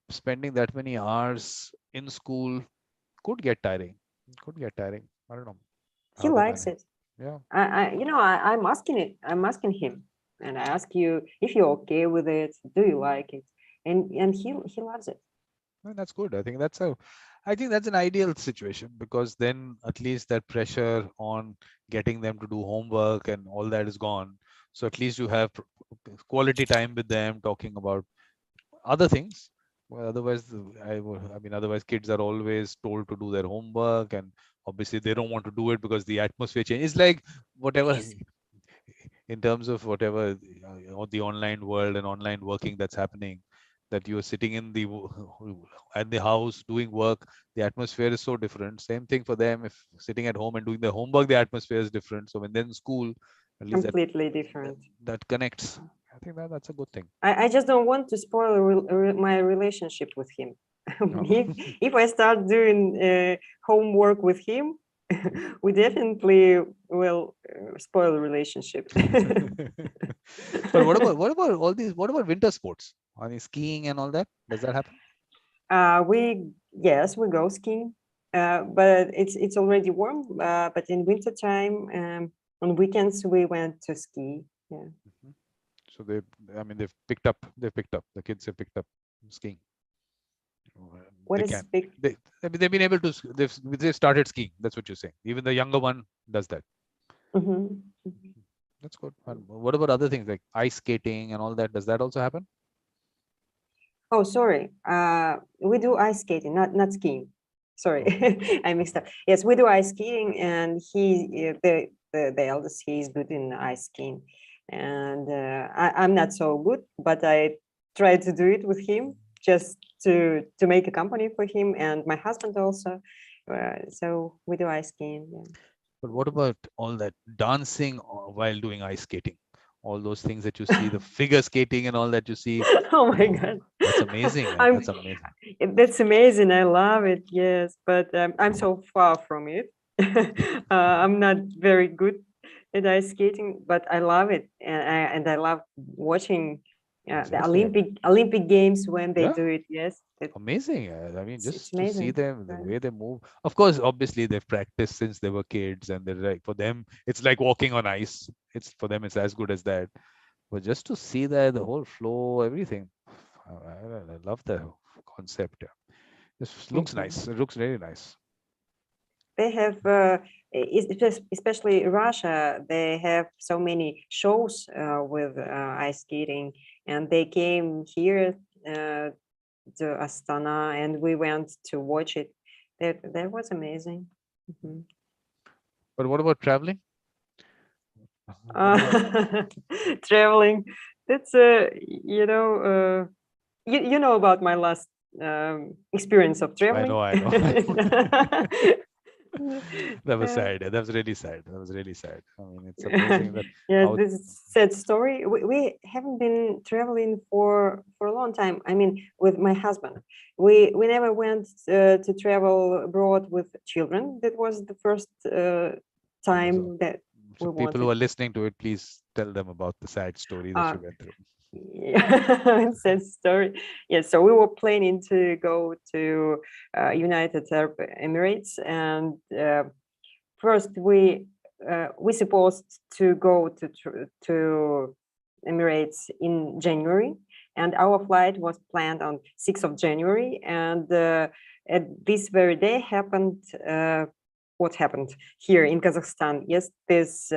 spending that many hours in school could get tiring. I don't know He how they likes manage. it. Yeah. I'm asking him, and I ask you if you're okay with it. Do you like it? And he loves it. Well, that's good. I think that's an ideal situation, because then at least that pressure on getting them to do homework and all that is gone. So at least you have quality time with them, talking about other things. Well, otherwise, otherwise kids are always told to do their homework, and obviously they don't want to do it because the atmosphere change. It's like whatever Yes. in terms of whatever the online world and online working that's happening, that you're sitting in at the house doing work, the atmosphere is so different. Same thing for them. If sitting at home and doing their homework, the atmosphere is different. So when they're in school, at least Completely different. that connects. I think that's a good thing. I just don't want to spoil my relationship with him. If I start doing homework with him, we definitely will spoil the relationship. But what about all these? What about winter sports? Any skiing and all that? Does that happen? Yes, we go skiing, but it's already warm. But in winter time, on weekends we went to ski. Yeah. So they've picked up. The kids have picked up skiing. What They is can. big? They've been able to. They've started skiing. That's what you're saying. Even the younger one does that. That's good. And what about other things like ice skating and all that? Does that also happen? Oh, sorry. We do ice skating, not skiing. Sorry, I mixed up. Yes, we do ice skating, and the eldest, he's good in ice skiing, and I'm not so good, but I try to do it with him just to make a company for him and my husband also. So we do ice skiing. Yeah. But what about all that dancing while doing ice skating? All those things that you see, the figure skating and all that you see. Oh my God. That's amazing. That's amazing. That's amazing. I love it. Yes, but I'm so far from it. I'm not very good at ice skating, but I love it, and I love watching the Olympic Games when they do it. Yes, amazing. I mean, just to see amazing. them, the way they move. Of course, obviously they've practiced since they were kids, and they're like, for them, it's like walking on ice. It's for them, it's as good as that. But just to see that, the whole flow, everything, I love the concept. This looks nice. It looks really nice. They have, especially Russia, they have so many shows with ice skating, and they came here to Astana, and we went to watch it. That was amazing. But what about traveling? Traveling, that's you know about my last experience of traveling. I know. That was sad. That was really sad. I mean, it's amazing that. Yeah, this is sad story. We haven't been traveling for a long time. I mean, with my husband, we never went to travel abroad with children. That was the first time that we wanted. People who are listening to it, please tell them about the sad story that you went through. Yeah, sad story. Yeah, so we were planning to go to United Arab Emirates, and first we supposed to go to Emirates in January, and our flight was planned on 6th of January, and at this very day happened what happened here in Kazakhstan. Yes, there's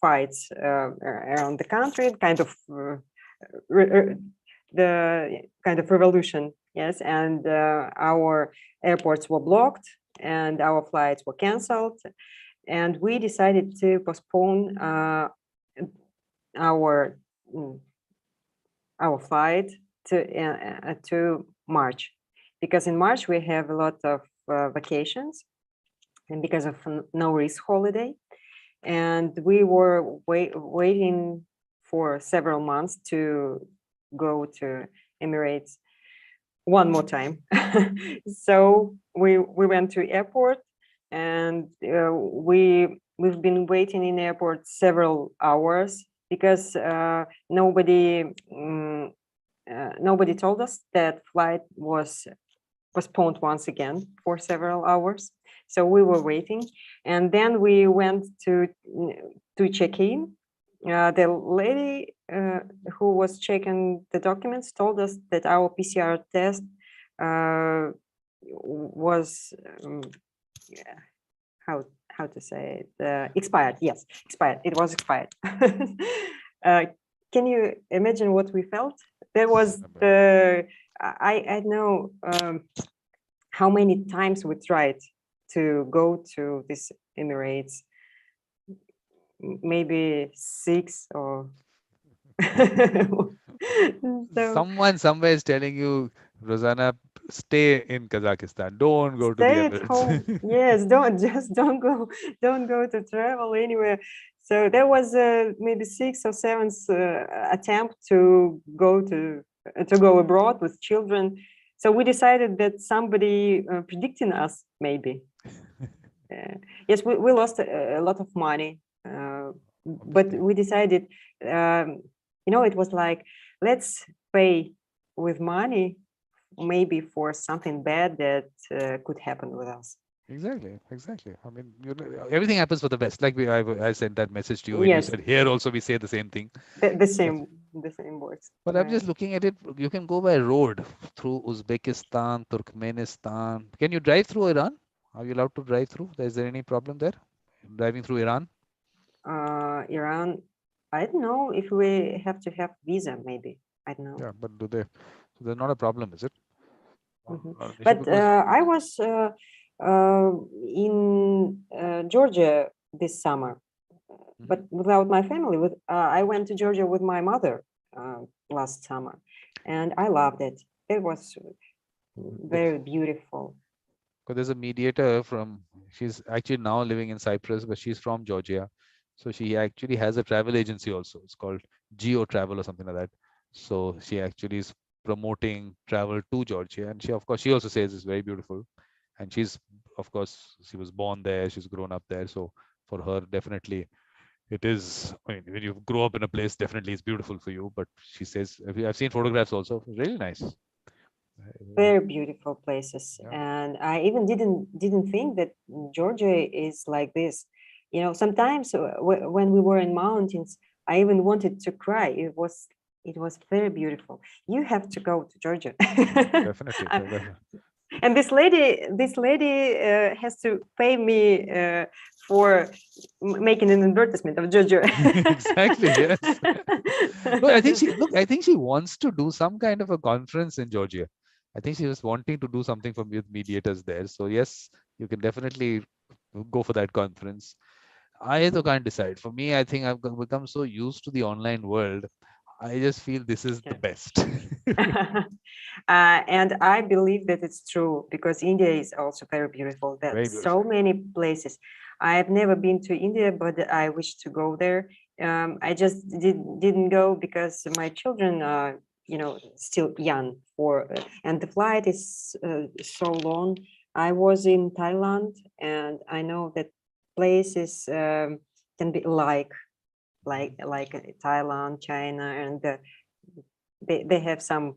fights around the country, kind of the kind of revolution. Yes, and our airports were blocked and our flights were canceled, and we decided to postpone our flight to March, because in March we have a lot of vacations, and because of no risk holiday, and we were waiting for several months to go to Emirates one more time. So we went to airport, and we've been waiting in airport several hours, because nobody told us that flight was postponed once again for several hours. So we were waiting, and then we went to check in. The lady who was checking the documents told us that our PCR test was how to say it, expired. Yes, expired. It was expired. Can you imagine what we felt? There was I know how many times we tried to go to this Emirates. Maybe 6 or so, someone somewhere is telling you, Ruzanna, stay in Kazakhstan. Don't go to the Emirates. Home. Yes, don't go to travel anywhere. So there was maybe 6th or 7th attempt to go abroad with children. So we decided that somebody predicting us, maybe. Yes, we lost a lot of money. but we decided, it was like, let's pay with money, maybe for something bad that could happen with us. Exactly. I mean, everything happens for the best. Like I sent that message to you, and you Yes, said here also we say the same thing. the same words. But I'm just looking at it. You can go by road through Uzbekistan, Turkmenistan. Can you drive through Iran? Are you allowed to drive through? Is there any problem there? Driving through Iran? Iran, I don't know if we have to have visa, maybe. I don't know. Yeah, but do they? So there's not a problem, is it? But I was in Georgia this summer, but without my family. I went to Georgia with my mother last summer, and I loved it. It was very beautiful. Because there's a mediator she's actually now living in Cyprus, but she's from Georgia. So she actually has a travel agency also. It's called Geo Travel or something like that. So she actually is promoting travel to Georgia. And she, of course, she also says it's very beautiful. And of course, she was born there. She's grown up there. So for her, definitely it is. I mean, when you grow up in a place, definitely it's beautiful for you. But she says, I've seen photographs also. Really nice. Very beautiful places. Yeah. And I even didn't think that Georgia is like this. Sometimes when we were in mountains, I even wanted to cry. It was very beautiful. You have to go to Georgia. Definitely. And this lady has to pay me for making an advertisement of Georgia. Exactly. Yes. I think she wants to do some kind of a conference in Georgia. I think she was wanting to do something with mediators there. So yes, you can definitely go for that conference. I also can't decide. For me, I think I've become so used to the online world. I just feel this is the best. And I believe that it's true, because India is also very beautiful. There's so many places. I've never been to India, but I wish to go there. I just didn't go because my children are, still young and the flight is so long. I was in Thailand, and I know that places can be like Thailand, China, and they have some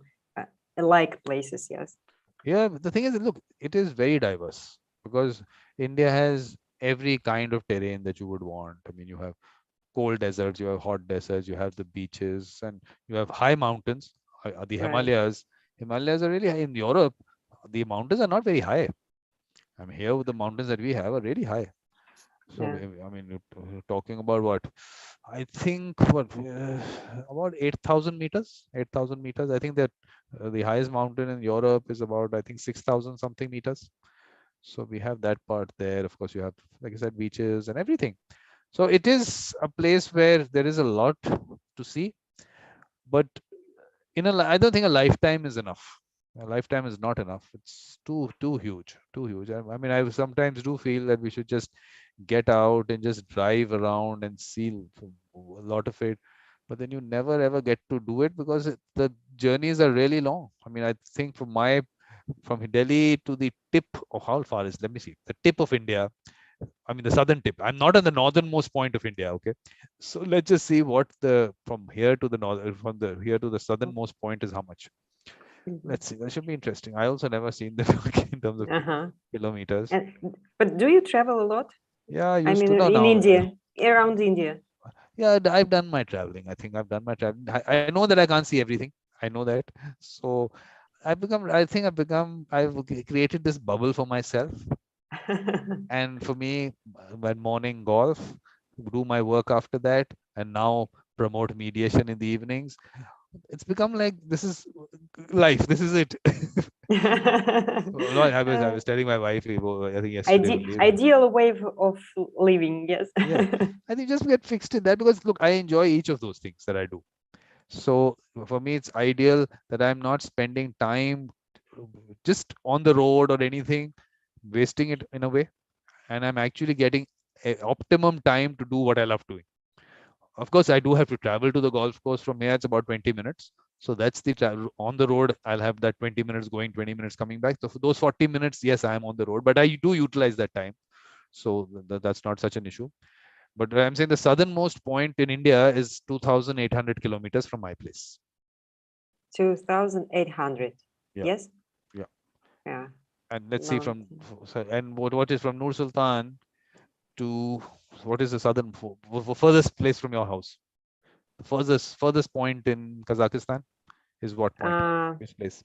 like places. Yes. Yeah, the thing is, look, it is very diverse because India has every kind of terrain that you would want. I mean, you have cold deserts, you have hot deserts, you have the beaches, and you have high mountains. The Himalayas. Himalayas are really high. In Europe, the mountains are not very high. I mean, here the mountains that we have are really high. So I mean, you're talking about what? I think about 8,000 meters. 8,000 meters. I think that the highest mountain in Europe is about, I think, 6,000 something meters. So we have that part there. Of course, you have, like I said, beaches and everything. So it is a place where there is a lot to see, but I don't think a lifetime is enough. A lifetime is not enough. It's too huge, too huge. I mean, I sometimes do feel that we should just get out and just drive around and see a lot of it. But then you never ever get to do it because the journeys are really long. I mean, I think from Delhi to the tip of, how far is, let me see, the tip of India. I mean, the southern tip. I'm not on the northernmost point of India. Okay. So let's just see what from here to the here to the southernmost point is how much. Let's see. That should be interesting. I also never seen the in terms of kilometers. But do you travel a lot? Yeah, I mean, in India, around India. Yeah, I've done my traveling. I think I've done my traveling. I know that I can't see everything. I know that. So I've created this bubble for myself. And for me, when morning golf, do my work after that, and now promote mediation in the evenings. It's become like, this is life. This is it. I was telling my wife, I think yesterday. Ideal way of living, yes. Yeah, I think just get fixed in that, because look, I enjoy each of those things that I do. So for me, it's ideal that I'm not spending time just on the road or anything, wasting it in a way, and I'm actually getting optimum time to do what I love doing. Of course, I do have to travel to the golf course from here. It's about 20 minutes. So that's the travel. On the road, I'll have that 20 minutes going, 20 minutes coming back. So for those 40 minutes, yes, I am on the road, but I do utilize that time. So that's not such an issue. But I'm saying the southernmost point in India is 2,800 kilometers from my place. 2,800. Yeah. Yes. Yeah. Yeah. And let's see from Mountain. and what is from Nur Sultan to what is the furthest place from your house? The furthest point in Kazakhstan is what point? Which place?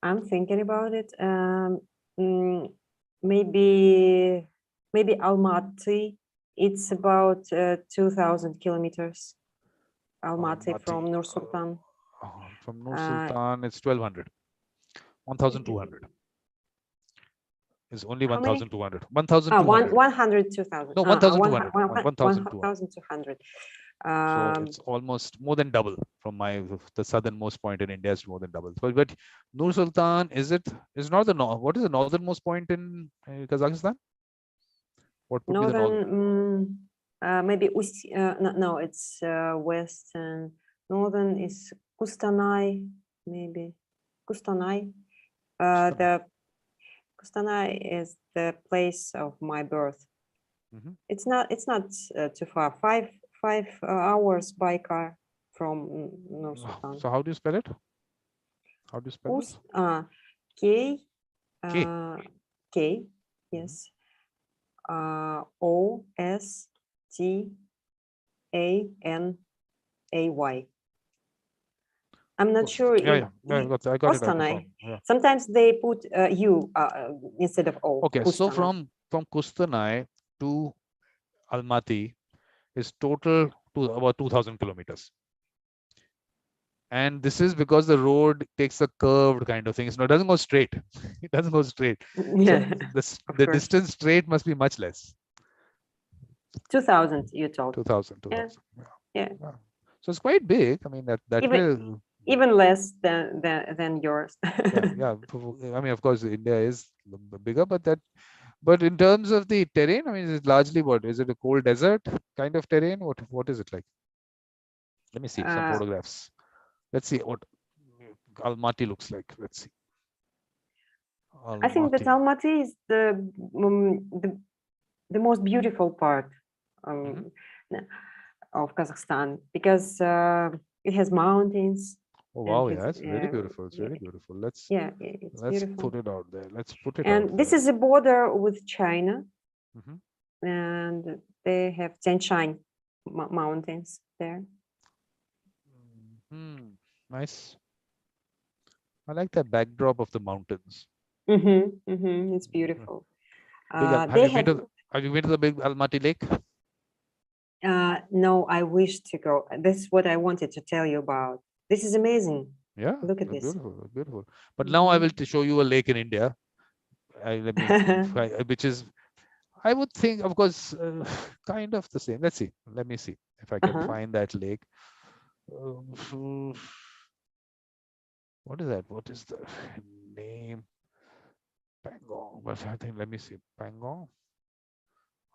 I'm thinking about it. Mm, maybe Almaty. It's about 2,000 kilometers. Almaty Almaty. from Nur Sultan. From Nur Sultan, it's 1,200. 1,200. It's only How many? 1,200. 1,200. 100, 2,000. No, 1,200. 1,200. 1,200. So it's almost more than double from the southernmost point in India is more than double. But Nur Sultan is not the what is the northernmost point in Kazakhstan? What would be the northern? Maybe no, it's western. Northern is Kustanai, maybe Kustanai. The Kustanai is the place of my birth. It's not too far. Five hours by car from Nur Sultan. So how do you spell it? How do you spell it? K. K. K. Yes. Ostanay. I'm not sure. I got it. Sometimes they put U instead of O. Okay, Kustanai. so from Kustanai to Almaty is total to about 2,000 kilometers. And this is because the road takes a curved kind of thing. It doesn't go straight. It doesn't go straight. Yeah, so the distance straight must be much less. 2,000, you told. 2,000. Yeah. So it's quite big. I mean, that even less than yours. yeah. I mean, of course, India is bigger, but in terms of the terrain, I mean, it's largely what is it? A cold desert kind of terrain? What is it like? Let me see some photographs. Let's see what Almaty looks like. Let's see. Almaty. I think that Almaty is the most beautiful part of Kazakhstan because it has mountains. Oh wow! Yeah, it's really beautiful. It's really beautiful. Let's beautiful. Put it out there. Let's put it. And this is a border with China, and they have Tian Shan mountains there. Nice. I like that backdrop of the mountains. It's beautiful. Have you been to the big Almaty Lake? No, I wish to go. This is what I wanted to tell you about. This is amazing. Yeah, look at this. Beautiful, beautiful. But now I will show you a lake in India, which is, I would think, of course, kind of the same. Let's see. Let me see if I can find that lake. What is that? What is the name? Pangong. But I think, let me see. Pangong.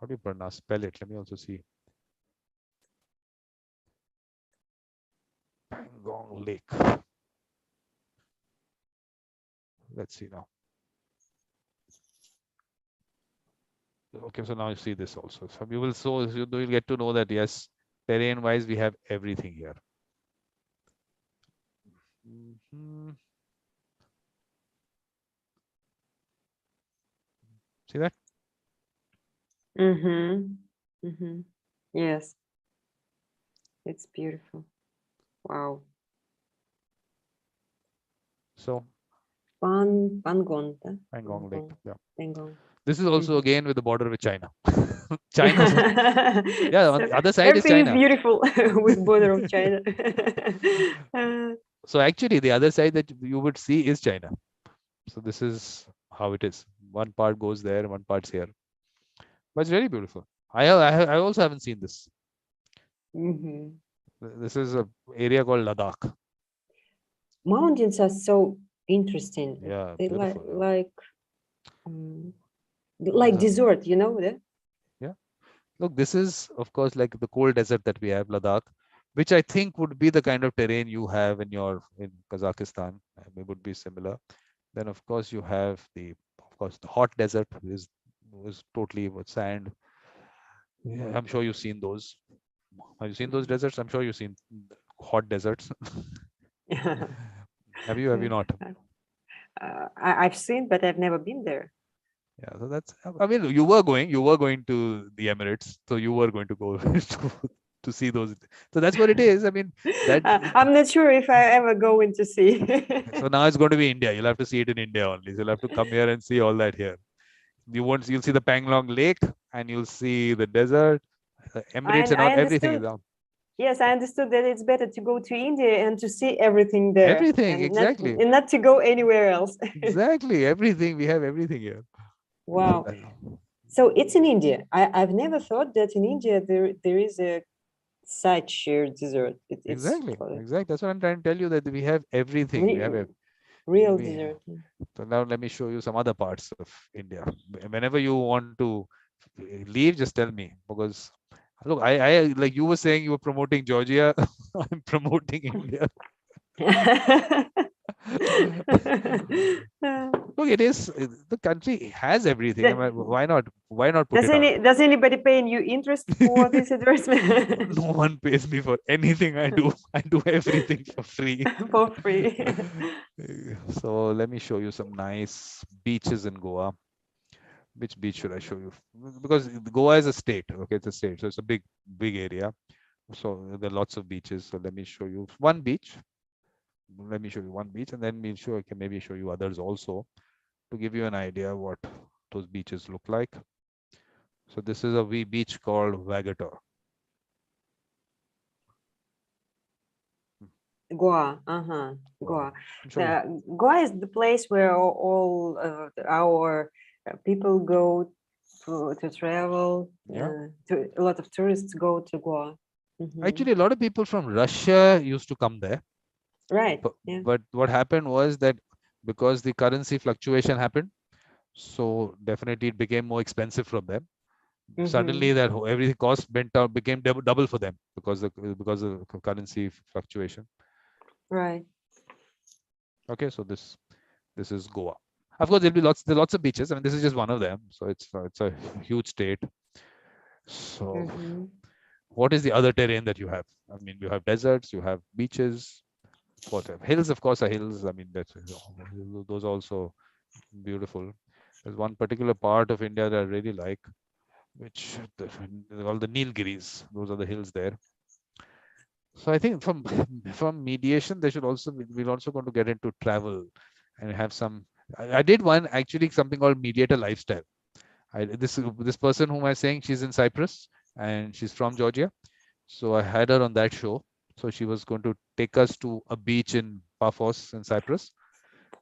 How do you spell it? Let me also see. Pangong Lake. Let's see now. Okay, so now you see this also. So you will get to know that yes, terrain-wise we have everything here. See that? Yes, it's beautiful. Wow. So Pangong Lake. Yeah. Pangong. This is also again with the border with China. China. Yeah, on the other side is China. Everything is beautiful with border of China. So actually, the other side that you would see is China. So this is how it is. One part goes there, one part's here. But it's really beautiful. I also haven't seen this. This is an area called Ladakh. Mountains are so interesting. Yeah, they beautiful. like desert, you know that? Yeah. Look, this is of course like the cold desert that we have, Ladakh, which I think would be the kind of terrain you have in Kazakhstan. It would be similar. Then of course you have the hot desert is totally with sand. Yeah, I'm sure you've seen those. Have you seen those deserts? I'm sure you've seen hot deserts. Have you? Have you not? I've seen, but I've never been there. Yeah. So that's. I mean, you were going to the Emirates, so you were going to go to see those. So that's what it is. I mean, that. I'm not sure if I ever going to see. So now it's going to be India. You'll have to see it in India only. So you'll have to come here and see all that here. You'll see the Panglong Lake and you'll see the desert, the Emirates and I all. Everything is understood. out. Yes, I understood that it's better to go to India and to see everything there, Everything, and exactly. not to go anywhere else. Exactly. Everything. We have everything here. Wow. So it's in India. I've never thought that in India there is a such a desert. It's Exactly. Exactly. That's what I'm trying to tell you, that we have everything. We have real we desert. So now let me show you some other parts of India. Whenever you want to leave, just tell me, because look, I like you were saying you were promoting Georgia. I'm promoting India. Look, it is the country has everything. I mean, why not? Why not put it out? Does anybody paying you interest for this advertisement? No one pays me for anything I do. I do everything for free. For free. So let me show you some nice beaches in Goa. Which beach should I show you? Because Goa is a state. Okay, it's a state, so it's a big area. So there are lots of beaches. So let me show you one beach. Let me show you one beach, and then we'll show. I can maybe show you others also to give you an idea what those beaches look like. So this is a wee beach called Vagator. Goa, Goa. Goa is the place where all our people go to travel. Yeah. A lot of tourists go to Goa. Actually, a lot of people from Russia used to come there. Right. But what happened was that because the currency fluctuation happened, so definitely it became more expensive from them. Suddenly that everything cost went down, became double for them because of currency fluctuation. Right. Okay, so this is Goa. Of course, there'll be lots of beaches. I mean, this is just one of them. So it's a huge state. So what is the other terrain that you have? I mean, you have deserts, you have beaches, whatever. Hills, of course, are hills. I mean, those are also beautiful. There's one particular part of India that I really like, which all the Nilgiris. Those are the hills there. So I think from mediation, they should also we're also going to get into travel and have some. I did one actually something called Mediator Lifestyle. This person whom I'm saying, she's in Cyprus and she's from Georgia. So I had her on that show. So she was going to take us to a beach in Paphos in Cyprus,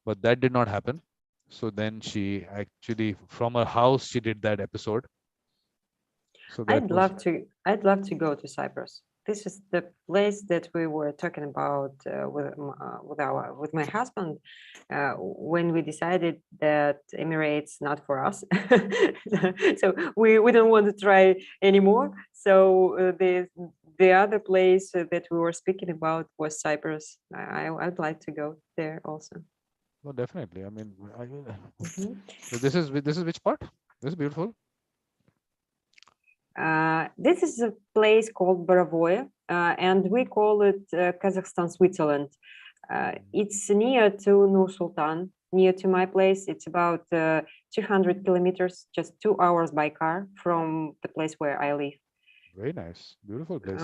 but that did not happen. So then she actually, from her house, she did that episode. So that I'd love to go to Cyprus. This is the place that we were talking about with my husband when we decided that Emirates not for us. So we don't want to try anymore. So the other place that we were speaking about was Cyprus. I'd like to go there also. Well, definitely. I mean, so this is which part? This is beautiful. This is a place called Borovoy, and we call it Kazakhstan, Switzerland. It's near to Nur Sultan, near to my place. It's about 200 kilometers, just 2 hours by car from the place where I live. Very nice, beautiful place.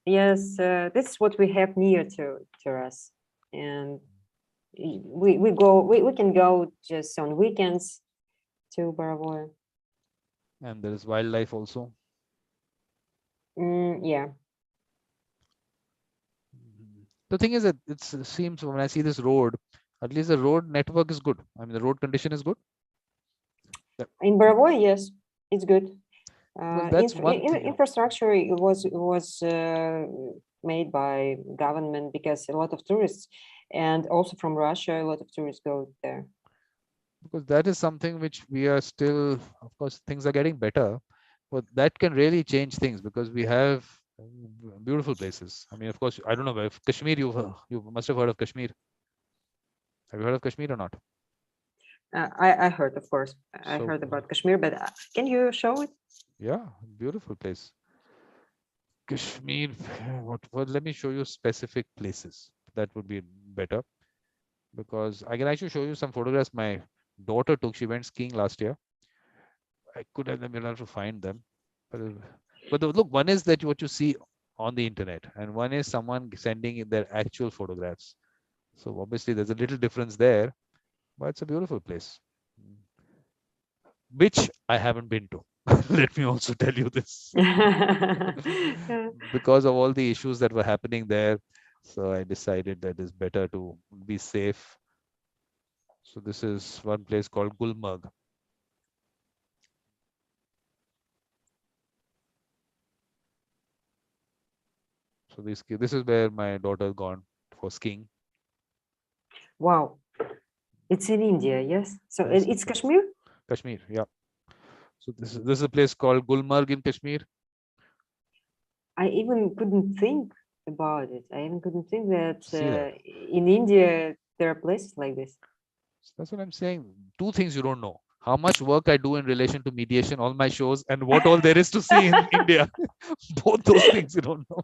Yes, this is what we have near to us, and we can go just on weekends to Borovoy. And there is wildlife also. Yeah. The thing is that it seems when I see this road, at least the road network is good. I mean, the road condition is good. In Borovoy, yes, it's good. That's one thing. Infrastructure was made by government because a lot of tourists, and also from Russia, a lot of tourists go there. Because that is something which we are still, of course, things are getting better, but that can really change things because we have beautiful places. I mean, of course, I don't know if Kashmir, you must have heard of Kashmir. Have you heard of Kashmir or not? I heard, of course. I So, heard about Kashmir, but can you show it? yeah, beautiful place. Kashmir, let me show you specific places. That would be better, because I can actually show you some photographs my daughter took. She went skiing last year. I could have them, you'll have to find them. But, look, one is that what you see on the internet, and one is someone sending in their actual photographs. So obviously there's a little difference there, but it's a beautiful place, which I haven't been to. Let me also tell you this. Yeah. Because of all the issues that were happening there, so I decided that it's better to be safe. So this is one place called Gulmarg. So this is where my daughter's gone for skiing. Wow, it's in India, yes. So Yes, it's Kashmir. Kashmir, yeah. So this is a place called Gulmarg in Kashmir. I even couldn't think about it. I even couldn't think that See that? in India there are places like this. So that's what I'm saying. Two things you don't know: how much work I do in relation to mediation, all my shows, and what all there is to see in India. Both those things you don't know.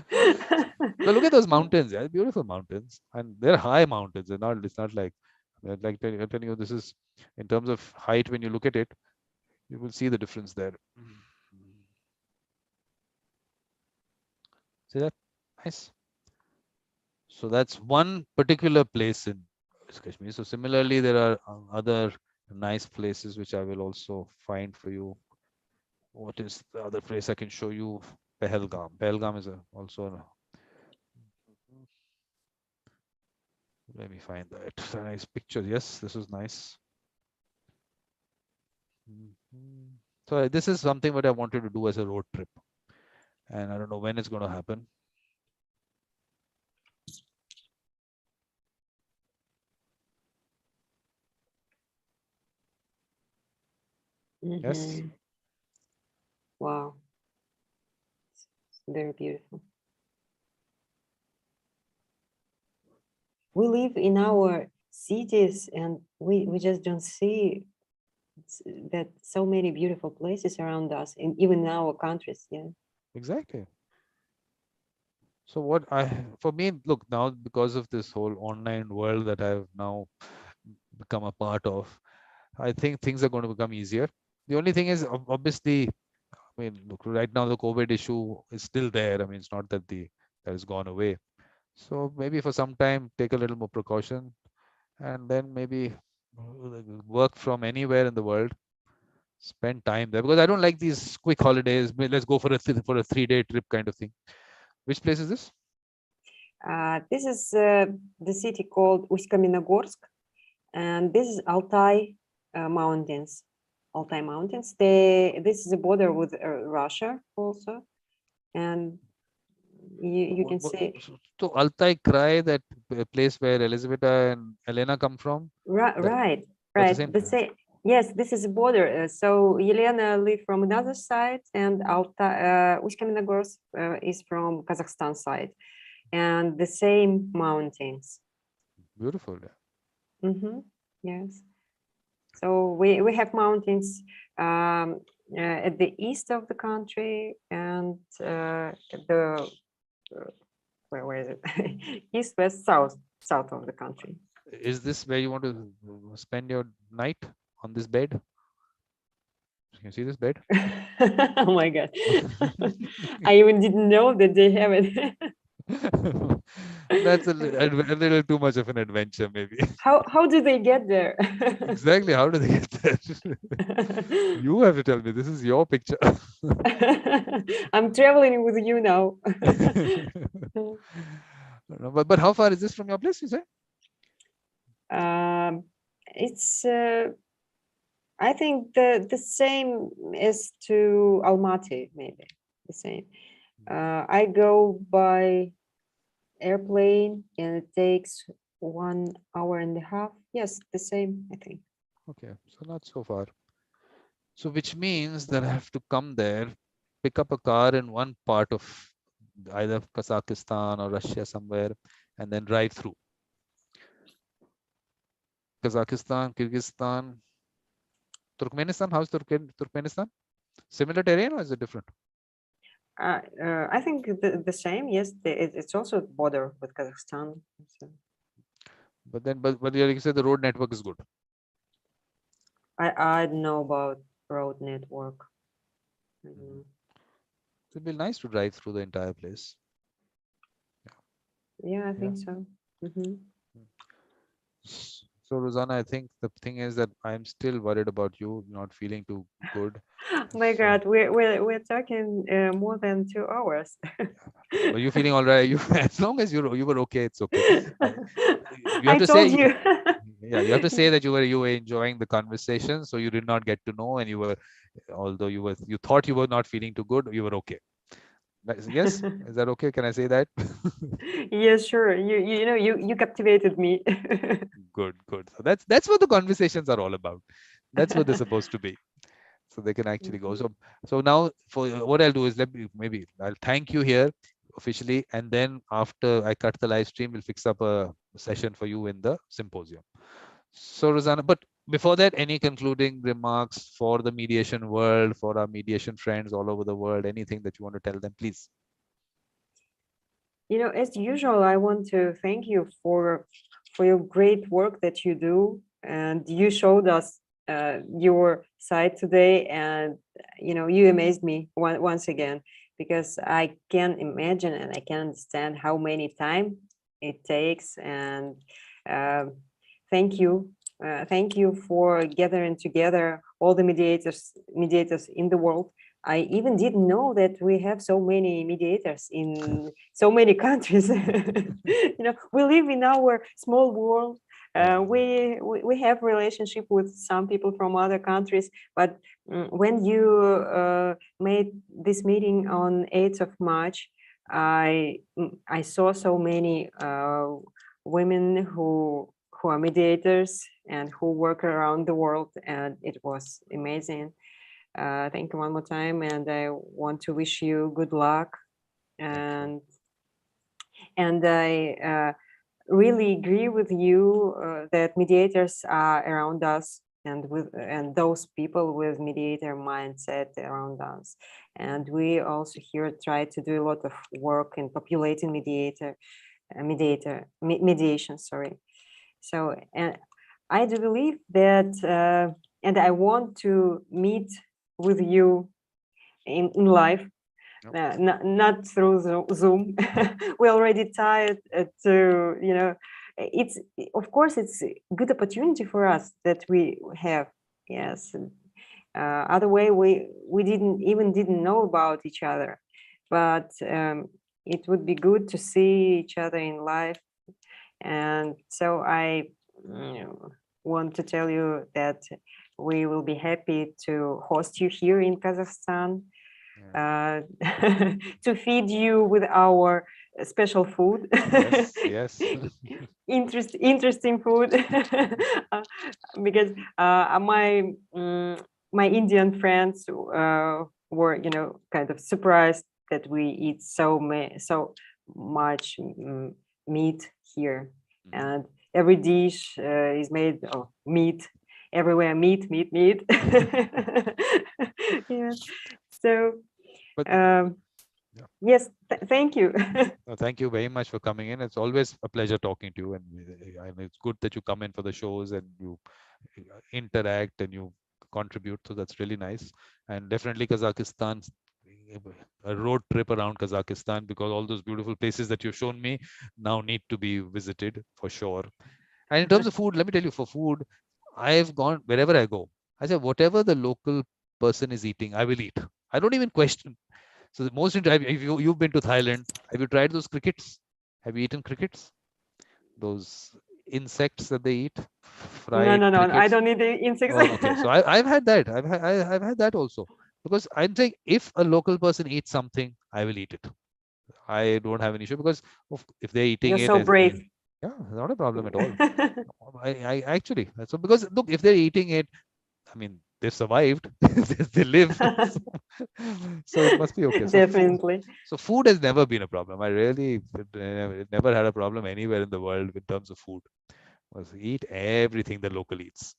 But look at those mountains, yeah, beautiful mountains, and they're high mountains. They're not. It's not like I'm telling you. This is in terms of height. When you look at it, you will see the difference there. See that? Nice. So that's one particular place in Kashmir. So similarly, there are other nice places which I will also find for you. What is the other place I can show you? Pahalgam. Pahalgam is also. Let me find that. It's a nice picture. Yes, this is nice. So this is something what I wanted to do as a road trip, and I don't know when it's going to happen. Yes. Wow, it's very beautiful. We live in our cities and we just don't see that so many beautiful places around us, and even in our countries. Yeah. Exactly. So for me, look, now because of this whole online world that I've now become a part of, I think things are going to become easier. The only thing is, obviously, I mean, look, right now the COVID issue is still there. I mean, it's not that that has gone away. So maybe for some time, take a little more precaution, and then maybe work from anywhere in the world. Spend time there, because I don't like these quick holidays. Let's go for a 3-day trip kind of thing. Which place is this? This is the city called Uсть-Каменогорск, and this is Altai Mountains. Altai Mountains. This is a border with Russia also, and you can see. So Altai Krai, that place where Elizaveta and Elena come from. Right. That's the same The place. same. Yes, this is a border. So Yelena live from another side, and Uсть-Каменогорск is from Kazakhstan side, and the same mountains. Beautiful. Yes. So we have mountains at the east of the country, and the where is it? East, west, south of the country. Is this where you want to spend your night, on this bed? Can you see this bed? Oh my God. I even didn't know that they have it. That's a little too much of an adventure, maybe. How do they get there? Exactly. How do they get there? You have to tell me. This is your picture. I'm traveling with you now. But how far is this from your place, you say? It's I think the same as to Almaty, maybe the same. I go by airplane and it takes 1.5 hours. Yes, the same, I think. Okay, so not so far. So which means that I have to come there, pick up a car in one part of either Kazakhstan or Russia somewhere, and then drive through. Kazakhstan, Kyrgyzstan, Turkmenistan. How's Turkmenistan? Similar terrain or is it different? I think the same. Yes, it's also border with Kazakhstan. So But you said the road network is good. I don't know about road network. I don't know. It'd be nice to drive through the entire place. Yeah, I think so. Mm-hmm. So, Ruzanna, I think the thing is that I'm still worried about you not feeling too good. My So, God, we're talking more than 2 hours. but you feeling all right? You as long as you were okay, it's okay. You have I to told say, you. yeah, you have to say that you were enjoying the conversation, so you did not get to know, and you were, although you thought you were not feeling too good, you were okay. Yes, is that okay? Can I say that? Yes, sure. You know you captivated me. Good, good. So that's what the conversations are all about. That's what they're supposed to be. So they can actually go. So now for what I'll do is maybe I'll thank you here officially, and then after I cut the live stream, we'll fix up a session for you in the symposium. So Ruzanna, but before that, any concluding remarks for the mediation world, for our mediation friends all over the world? Anything that you want to tell them, please? You know, as usual, I want to thank you for your great work that you do, and you showed us your side today, and you know you amazed me once again, because I can imagine and I can understand how many time it takes, and uh, thank you. Thank you for gathering together all the mediators in the world. I even didn't know that we have so many mediators in so many countries. You know, we live in our small world. We have relationship with some people from other countries, but when you made this meeting on 8th of March, I saw so many women who are mediators and who work around the world, and it was amazing. Thank you one more time, and I want to wish you good luck. And I really agree with you that mediators are around us, and those people with mediator mindset around us. And we also here try to do a lot of work in populating mediation. Sorry. So, and I do believe that, and I want to meet with you in life, not through Zoom. We're already tired to, you know, it's, of course, it's a good opportunity for us that we have. Yes. Other way, we didn't know about each other, but it would be good to see each other in life. And so I want to tell you that we will be happy to host you here in Kazakhstan, to feed you with our special food. Yes. Interesting food. Because my Indian friends were, you know, kind of surprised that we eat so much meat here, and every dish is made of meat. Everywhere meat. Yeah. So yes, thank you. Thank you very much for coming in. It's always a pleasure talking to you, and it's good that you come in for the shows and you interact and you contribute. So that's really nice. And definitely Kazakhstan, a road trip around Kazakhstan, because all those beautiful places that you've shown me now need to be visited for sure. And in terms of food, let me tell you, for food, I've gone wherever I go. I say whatever the local person is eating, I will eat. I don't even question. So the most interesting, if you've been to Thailand, have you tried those crickets? Have you eaten crickets? Those insects that they eat, No, fried I crickets. don't need the insects. Oh, okay. So I've had that. I've had that also. Because I'm saying if a local person eats something, I will eat it. I don't have an issue, because if they're eating You're it so as brave. yeah, not a problem at all. I actually, so because look, if they're eating it, I mean, they've survived, they live, so it must be okay. Definitely. So food has never been a problem. I really never had a problem anywhere in the world in terms of food. was eat everything the local eats.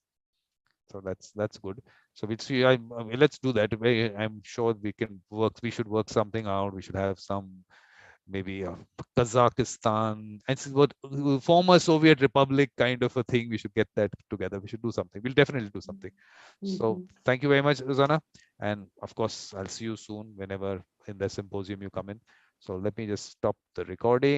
So that's good. So we'll see. Let's do that. I'm sure we can work. We should work something out. We should have some maybe Kazakhstan and what former Soviet Republic kind of a thing. We should get that together. We should do something. We'll definitely do something. So Mhm. thank you very much, Ruzanna. And of course, I'll see you soon whenever in the symposium you come in. So let me just stop the recording.